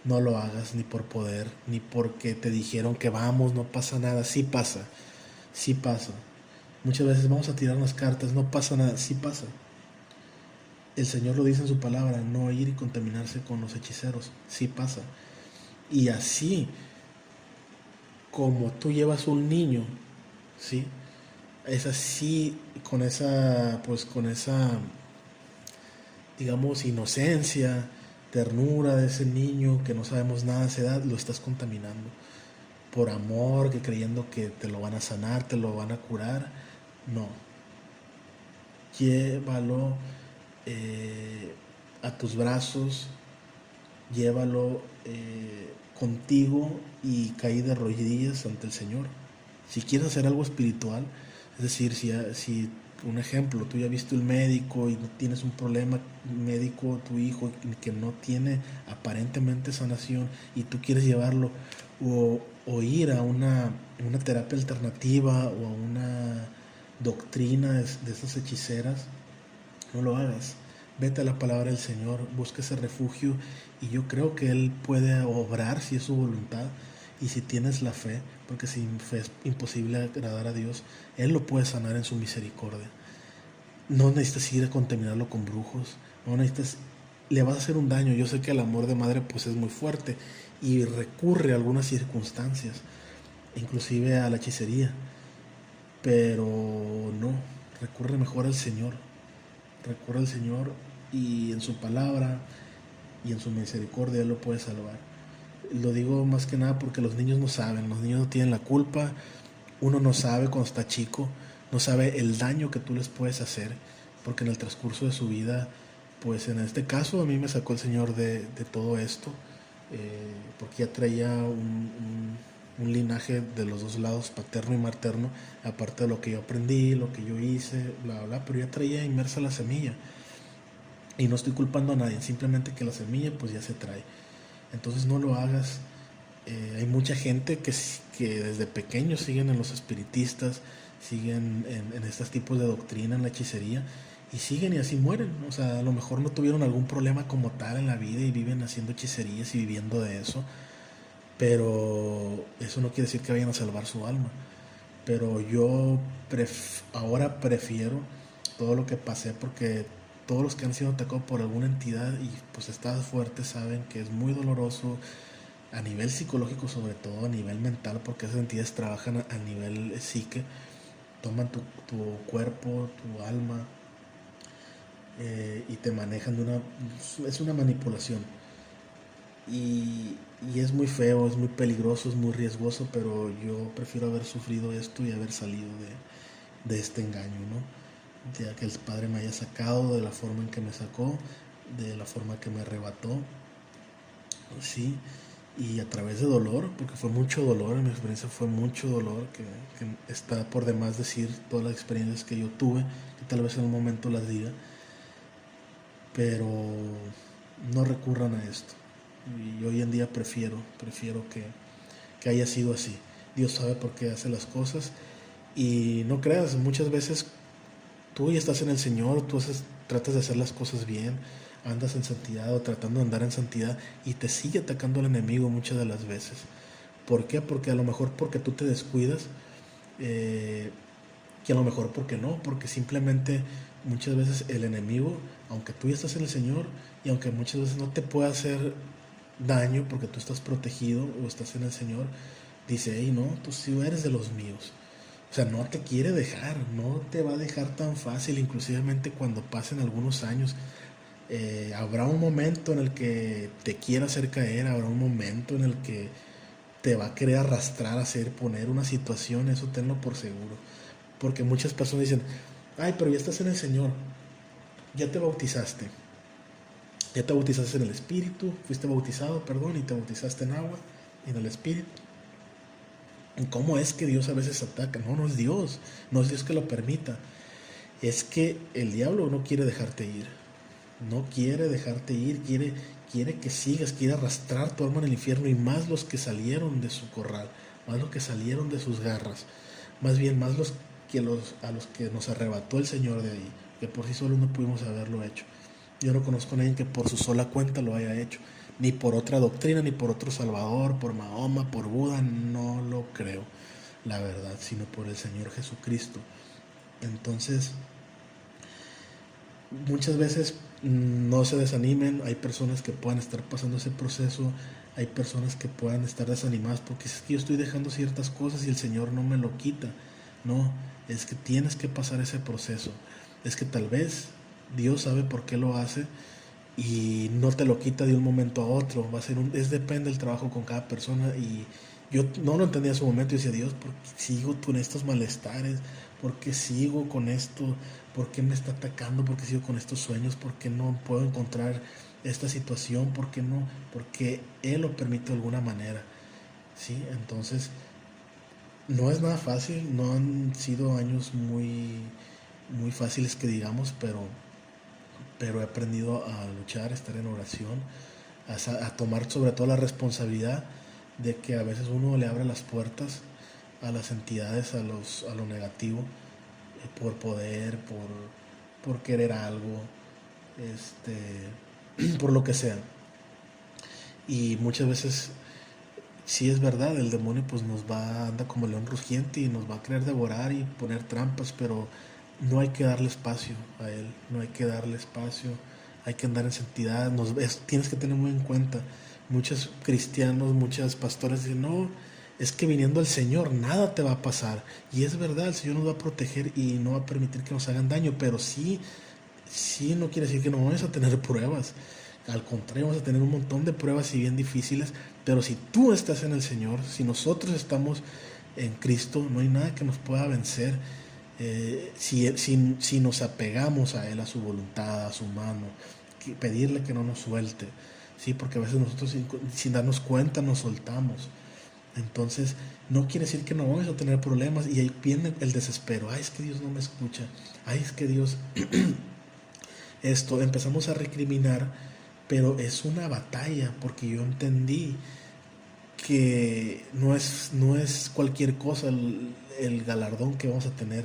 No lo hagas ni por poder, ni porque te dijeron que vamos, no pasa nada. Sí pasa, sí pasa. Muchas veces vamos a tirar unas cartas, no pasa nada, sí pasa. El Señor lo dice en su palabra, no ir y contaminarse con los hechiceros, sí pasa. Y así como tú llevas un niño, ¿sí? Es así, con esa, digamos, inocencia, ternura de ese niño que no sabemos nada de esa edad, lo estás contaminando. Por amor, que creyendo que te lo van a sanar, te lo van a curar. No. Llévalo a tus brazos, llévalo contigo y caí de rodillas ante el Señor. Si quieres hacer algo espiritual, es decir, si un ejemplo, tú ya viste un médico y no tienes un problema médico, tu hijo que no tiene aparentemente sanación, y tú quieres llevarlo o ir a una terapia alternativa o a una doctrina de esas hechiceras, no lo hagas. Vete a la palabra del Señor, busca ese refugio, y yo creo que Él puede obrar si es su voluntad y si tienes la fe. porque sin fe es imposible agradar a Dios. Él lo puede sanar en su misericordia. No necesitas ir a contaminarlo con brujos, no necesitas, le vas a hacer un daño. Yo sé que el amor de madre pues es muy fuerte y recurre a algunas circunstancias, inclusive a la hechicería, pero no, recurre mejor al Señor, recurre al Señor y en su palabra y en su misericordia Él lo puede salvar. Lo digo más que nada porque los niños no saben, los niños no tienen la culpa, uno no sabe cuando está chico, no sabe el daño que tú les puedes hacer, porque en el transcurso de su vida, pues en este caso a mí me sacó el Señor de todo esto, porque ya traía un linaje de los dos lados, paterno y materno, aparte de lo que yo aprendí, lo que yo hice, bla, bla, bla, pero ya traía inmersa la semilla. Y no estoy culpando a nadie, simplemente que la semilla pues ya se trae. Entonces no lo hagas. Hay mucha gente que desde pequeños siguen en los espiritistas, siguen en estos tipos de doctrina, en la hechicería, y siguen y así mueren. O sea, a lo mejor no tuvieron algún problema como tal en la vida y viven haciendo hechicerías y viviendo de eso, pero eso no quiere decir que vayan a salvar su alma. Pero yo ahora prefiero todo lo que pasé, porque todos los que han sido atacados por alguna entidad y pues estados fuertes saben que es muy doloroso a nivel psicológico, sobre todo a nivel mental, porque esas entidades trabajan a nivel psique, toman tu cuerpo, tu alma, y te manejan es una manipulación. Y es muy feo, es muy peligroso, es muy riesgoso, pero yo prefiero haber sufrido esto y haber salido de este engaño, ¿no? Ya que el Padre me haya sacado de la forma en que me sacó, de la forma que me arrebató, sí, y a través de dolor, porque fue mucho dolor, en mi experiencia fue mucho dolor, que está por demás decir todas las experiencias que yo tuve, que tal vez en un momento las diga, pero no recurran a esto. Y hoy en día prefiero que haya sido así. Dios sabe por qué hace las cosas. Y no creas, muchas veces tú ya estás en el Señor, tratas de hacer las cosas bien, andas en santidad o tratando de andar en santidad y te sigue atacando el enemigo muchas de las veces. ¿Por qué? Porque a lo mejor porque tú te descuidas, eh, y a lo mejor porque no, porque simplemente muchas veces el enemigo, aunque tú ya estás en el Señor y aunque muchas veces no te pueda hacer daño porque tú estás protegido o estás en el Señor, dice, hey, no, tú sí eres de los míos. O sea, no te quiere dejar, no te va a dejar tan fácil, inclusivamente cuando pasen algunos años. Habrá un momento en el que te quiera hacer caer, habrá un momento en el que te va a querer arrastrar a hacer, poner una situación, eso tenlo por seguro. Porque muchas personas dicen, ay, pero ya estás en el Señor, ya te bautizaste, ya te bautizaste en el Espíritu, fuiste bautizado, perdón, y te bautizaste en agua y en el Espíritu. ¿Cómo es que Dios a veces ataca? No, no es Dios, no es Dios que lo permita. Es que el diablo no quiere dejarte ir, no quiere dejarte ir, quiere que sigas, quiere arrastrar tu alma en el infierno y más los que salieron de su corral, más los que salieron de sus garras, más bien más a los que nos arrebató el Señor de ahí, que por sí solos no pudimos haberlo hecho. Yo no conozco a nadie que por su sola cuenta lo haya hecho, ni por otra doctrina, ni por otro Salvador, por Mahoma, por Buda, no lo creo, la verdad, sino por el Señor Jesucristo. Entonces, muchas veces no se desanimen, hay personas que puedan estar pasando ese proceso, hay personas que puedan estar desanimadas porque es que yo estoy dejando ciertas cosas y el Señor no me lo quita. No, es que tienes que pasar ese proceso. Es que tal vez Dios sabe por qué lo hace y no te lo quita de un momento a otro. Depende del trabajo con cada persona. Y yo no lo entendía en su momento y decía, Dios, ¿por qué sigo con estos malestares? ¿Por qué sigo con esto? ¿Por qué me está atacando? ¿Por qué sigo con estos sueños? ¿Por qué no puedo encontrar esta situación? ¿Por qué no? Porque Él lo permite de alguna manera. ¿Sí? Entonces, no es nada fácil, no han sido años muy fáciles que digamos, pero he aprendido a luchar, a estar en oración, a tomar sobre todo la responsabilidad de que a veces uno le abre las puertas a las entidades, a lo negativo, por poder, por querer algo, por lo que sea. Y muchas veces sí es verdad, el demonio pues anda como león rugiente y nos va a querer devorar y poner trampas, pero no hay que darle espacio a él, no hay que darle espacio, hay que andar en santidad, tienes que tener muy en cuenta, muchos cristianos, muchos pastores dicen, no, es que viniendo el Señor nada te va a pasar, y es verdad, el Señor nos va a proteger y no va a permitir que nos hagan daño, pero sí, sí no quiere decir que no vamos a tener pruebas. Al contrario, vamos a tener un montón de pruebas y bien difíciles, pero si tú estás en el Señor, si nosotros estamos en Cristo, no hay nada que nos pueda vencer. Si nos apegamos a Él, a su voluntad, a su mano, pedirle que no nos suelte, ¿sí? Porque a veces nosotros sin darnos cuenta nos soltamos. Entonces, no quiere decir que no vamos a tener problemas y ahí viene el desespero. Ay, es que Dios no me escucha. Ay, es que Dios empezamos a recriminar, pero es una batalla porque yo entendí que no es cualquier cosa el galardón que vamos a tener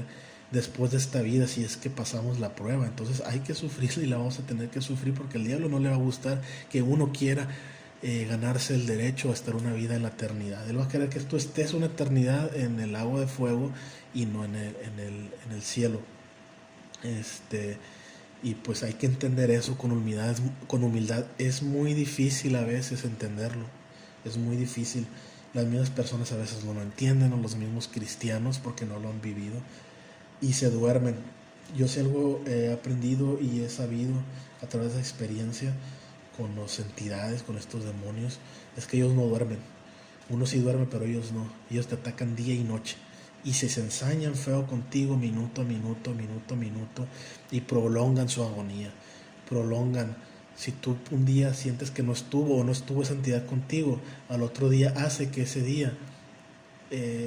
después de esta vida si es que pasamos la prueba. Entonces hay que sufrirla y la vamos a tener que sufrir porque al diablo no le va a gustar que uno quiera ganarse el derecho a estar una vida en la eternidad. Él va a querer que tú estés una eternidad en el lago de fuego y no en el cielo. Y pues hay que entender eso con humildad. Con humildad es muy difícil a veces entenderlo. Es muy difícil. Las mismas personas a veces no lo entienden, o los mismos cristianos porque no lo han vivido y se duermen. Yo si algo he aprendido y he sabido a través de la experiencia con las entidades, con estos demonios, es que ellos no duermen. Uno sí duerme, pero ellos no. Ellos te atacan día y noche. Y se ensañan feo contigo minuto a minuto, minuto a minuto. Y prolongan su agonía. Prolongan. Si tú un día sientes que no estuvo o no estuvo esa entidad contigo, al otro día hace que ese día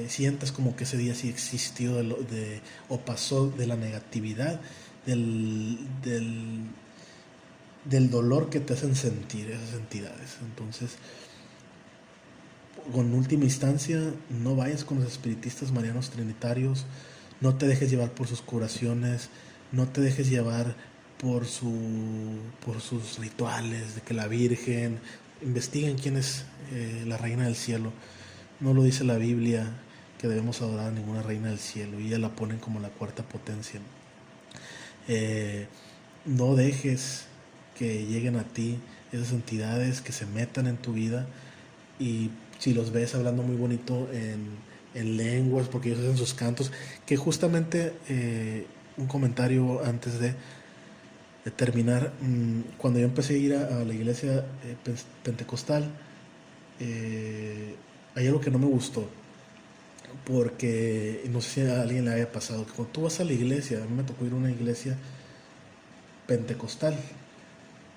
sientas como que ese día sí existió o pasó de la negatividad, del, del, del dolor que te hacen sentir esas entidades. Entonces, en última instancia, no vayas con los espiritistas marianos trinitarios, no te dejes llevar por sus curaciones, no te dejes llevar por sus rituales, de que la Virgen, investiguen quién es la Reina del Cielo. No lo dice la Biblia que debemos adorar a ninguna reina del cielo y ella la ponen como la cuarta potencia. No dejes que lleguen a ti esas entidades que se metan en tu vida y si los ves hablando muy bonito en lenguas, porque ellos hacen sus cantos, que justamente un comentario antes de terminar, cuando yo empecé a ir a la iglesia pentecostal, hay algo que no me gustó, porque no sé si a alguien le haya pasado, que cuando tú vas a la iglesia, a mí me tocó ir a una iglesia pentecostal,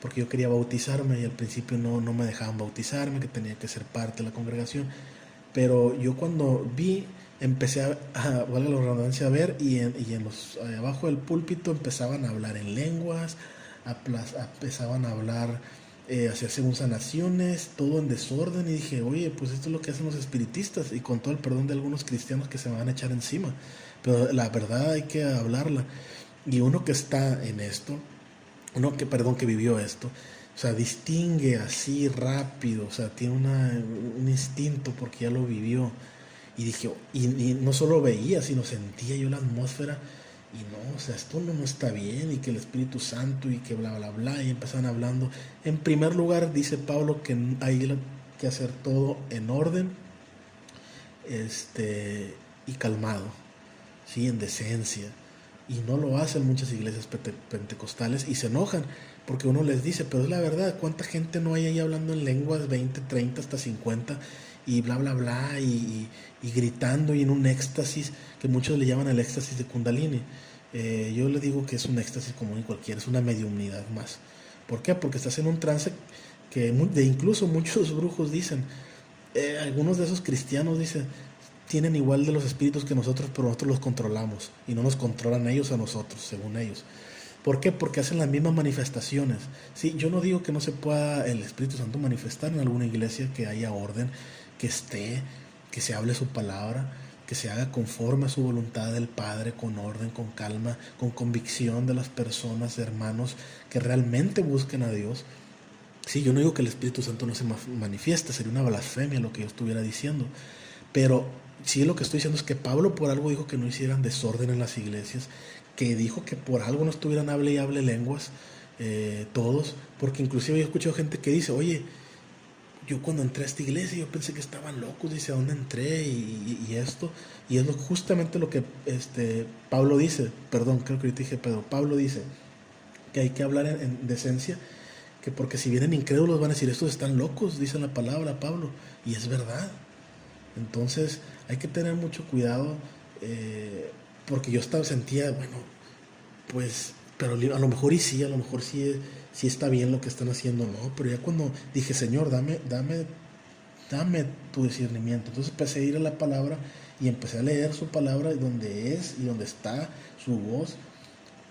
porque yo quería bautizarme y al principio no me dejaban bautizarme, que tenía que ser parte de la congregación. Pero yo cuando empecé valga la redundancia, a ver y abajo del púlpito empezaban a hablar en lenguas, empezaban a hablar, hacer según sanaciones, todo en desorden y dije, oye, pues esto es lo que hacen los espiritistas y con todo el perdón de algunos cristianos que se me van a echar encima. Pero la verdad hay que hablarla. Y uno que está en esto, que vivió esto, o sea, distingue así rápido, o sea, tiene un instinto porque ya lo vivió. Y dije, y no solo veía, sino sentía yo la atmósfera. Y no, o sea, esto no está bien, y que el Espíritu Santo, y que bla, bla, bla, y empezaron hablando. En primer lugar, dice Pablo que hay que hacer todo en orden, y calmado, ¿sí? En decencia. Y no lo hacen muchas iglesias pentecostales y se enojan porque uno les dice, pero es la verdad, ¿cuánta gente no hay ahí hablando en lenguas, 20, 30, hasta 50 y bla, bla, bla, y gritando y en un éxtasis, que muchos le llaman el éxtasis de Kundalini? Yo le digo que es un éxtasis común y cualquiera, es una mediunidad más. ¿Por qué? Porque estás en un trance que incluso muchos brujos dicen, algunos de esos cristianos dicen, tienen igual de los espíritus que nosotros, pero nosotros los controlamos y no nos controlan ellos a nosotros, según ellos. ¿Por qué? Porque hacen las mismas manifestaciones. Sí, yo no digo que no se pueda el Espíritu Santo manifestar en alguna iglesia, que haya orden, que se hable su palabra, que se haga conforme a su voluntad del Padre, con orden, con calma, con convicción de las personas, hermanos, que realmente busquen a Dios. Sí, yo no digo que el Espíritu Santo no se manifieste, sería una blasfemia lo que yo estuviera diciendo, pero sí lo que estoy diciendo es que Pablo por algo dijo que no hicieran desorden en las iglesias, que dijo que por algo no estuvieran hable y hable lenguas todos, porque inclusive yo he escuchado gente que dice, oye, yo cuando entré a esta iglesia yo pensé que estaban locos, dice, ¿a dónde entré? Y esto, y es justamente lo que Pablo dice, perdón, creo que ahorita dije Pedro, Pablo dice que hay que hablar en decencia, que porque si vienen incrédulos van a decir, estos están locos, dice la palabra Pablo, y es verdad. Entonces hay que tener mucho cuidado, porque yo sentía, bueno, pues, pero a lo mejor y sí, a lo mejor sí, sí está bien lo que están haciendo, ¿no? Pero ya cuando dije, Señor, dame tu discernimiento. Entonces empecé a ir a la palabra y empecé a leer su palabra donde es y donde está su voz,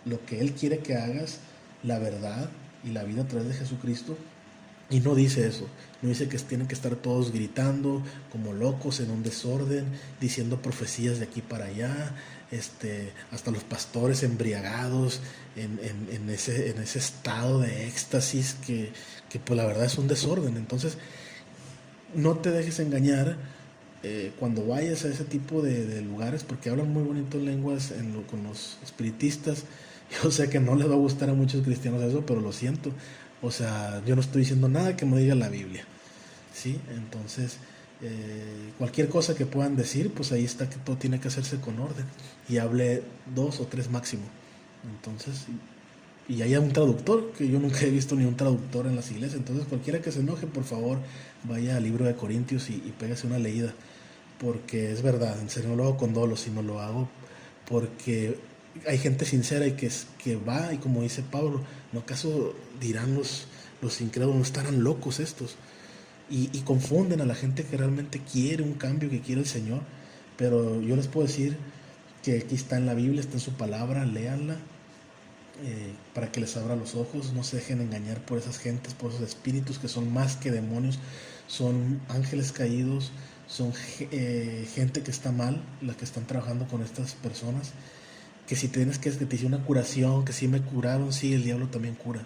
lo que Él quiere que hagas, la verdad y la vida a través de Jesucristo. Y no dice eso, no dice que tienen que estar todos gritando como locos en un desorden, diciendo profecías de aquí para allá, hasta los pastores embriagados en ese estado de éxtasis que pues la verdad es un desorden. Entonces no te dejes engañar cuando vayas a ese tipo de lugares, porque hablan muy bonito lenguas con los espiritistas. Yo sé que no les va a gustar a muchos cristianos eso, pero lo siento. O sea, yo no estoy diciendo nada que me diga la Biblia, ¿sí? Entonces, cualquier cosa que puedan decir, pues ahí está que todo tiene que hacerse con orden. Y hable 2 o 3 máximo. Entonces, y haya un traductor, que yo nunca he visto ni un traductor en las iglesias. Entonces, cualquiera que se enoje, por favor, vaya al libro de Corintios y pégase una leída. Porque es verdad, en serio, no lo hago con dolo, sino lo hago porque hay gente sincera y que va, y como dice Pablo, ¿no acaso dirán los incrédulos, no estarán locos estos? Y confunden a la gente que realmente quiere un cambio, que quiere el Señor. Pero yo les puedo decir que aquí está en la Biblia, está en su palabra, léanla, para que les abra los ojos, no se dejen engañar por esas gentes, por esos espíritus que son más que demonios, son ángeles caídos, son gente que está mal, la que están trabajando con estas personas, que si tienes que te hice una curación, que si me curaron, sí, el diablo también cura.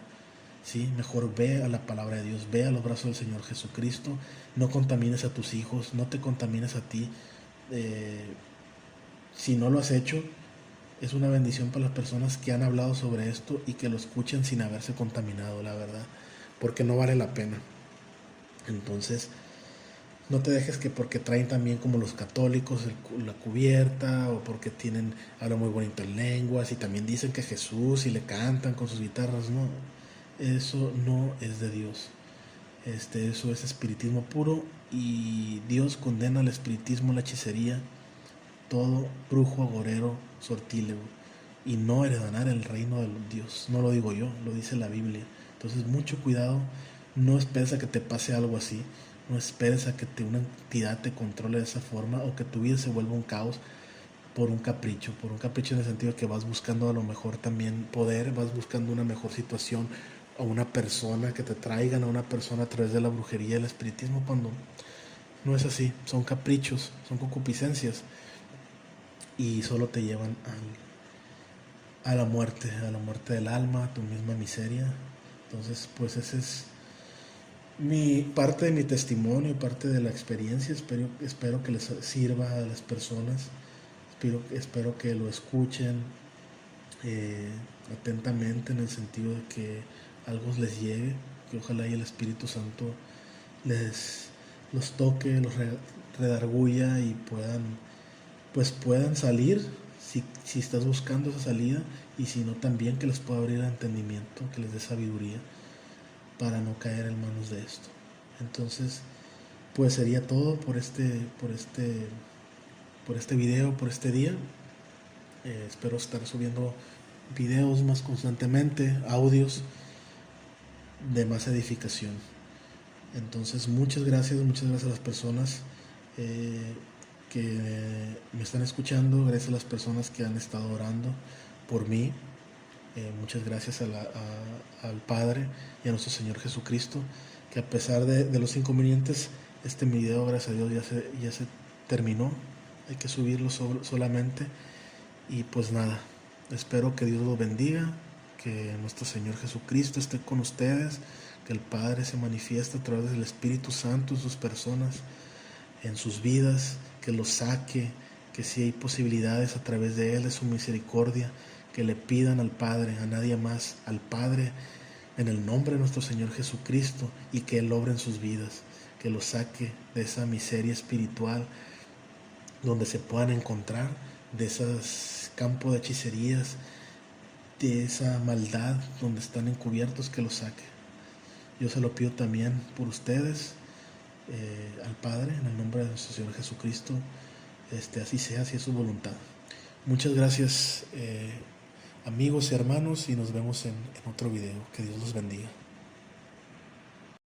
Sí, mejor ve a la palabra de Dios, ve a los brazos del Señor Jesucristo, no contamines a tus hijos, no te contamines a ti. Eh, si no lo has hecho, es una bendición para las personas que han hablado sobre esto y que lo escuchen sin haberse contaminado, la verdad, porque no vale la pena. Entonces, no te dejes que porque traen también como los católicos la cubierta, o porque hablan muy bonito en lenguas y también dicen que Jesús y le cantan con sus guitarras, no, eso no es de Dios. Eso es espiritismo puro, y Dios condena el espiritismo, la hechicería, todo brujo, agorero, sortílego, y no heredarán el reino de Dios. No lo digo yo, lo dice la Biblia. Entonces, mucho cuidado, no esperes a que te pase algo así, no esperes a que una entidad te controle de esa forma, o que tu vida se vuelva un caos por un capricho en el sentido de que vas buscando a lo mejor también poder, vas buscando una mejor situación, o una persona, que te traigan a una persona a través de la brujería y el espiritismo, cuando no es así, son caprichos, son concupiscencias, y solo te llevan a la muerte del alma, a tu misma miseria. Entonces, pues ese es parte de mi testimonio, parte de la experiencia. Espero que les sirva a las personas, espero que lo escuchen eh, atentamente, en el sentido de que algo les llegue, que ojalá y el Espíritu Santo les los toque, los redarguya, y puedan salir, si estás buscando esa salida, y si no, también que les pueda abrir el entendimiento, que les dé sabiduría para no caer en manos de esto. Entonces, pues sería todo por este video, por este día. Espero estar subiendo videos más constantemente, audios de más edificación. Entonces, muchas gracias a las personas que me están escuchando, gracias a las personas que han estado orando por mí. Muchas gracias al Padre y a nuestro Señor Jesucristo, que a pesar de los inconvenientes, este video, gracias a Dios, ya se terminó. Hay que subirlo solamente. Y pues nada, espero que Dios los bendiga, que nuestro Señor Jesucristo esté con ustedes, que el Padre se manifieste a través del Espíritu Santo en sus personas, en sus vidas, que los saque, que si hay posibilidades a través de Él, de su misericordia, que le pidan al Padre, a nadie más, al Padre, en el nombre de nuestro Señor Jesucristo, y que Él obre en sus vidas, que los saque de esa miseria espiritual donde se puedan encontrar, de esos campos de hechicerías, de esa maldad donde están encubiertos, que los saque. Yo se lo pido también por ustedes, al Padre, en el nombre de nuestro Señor Jesucristo. Así sea, así es su voluntad. Muchas gracias, amigos y hermanos, y nos vemos en otro video. Que Dios los bendiga.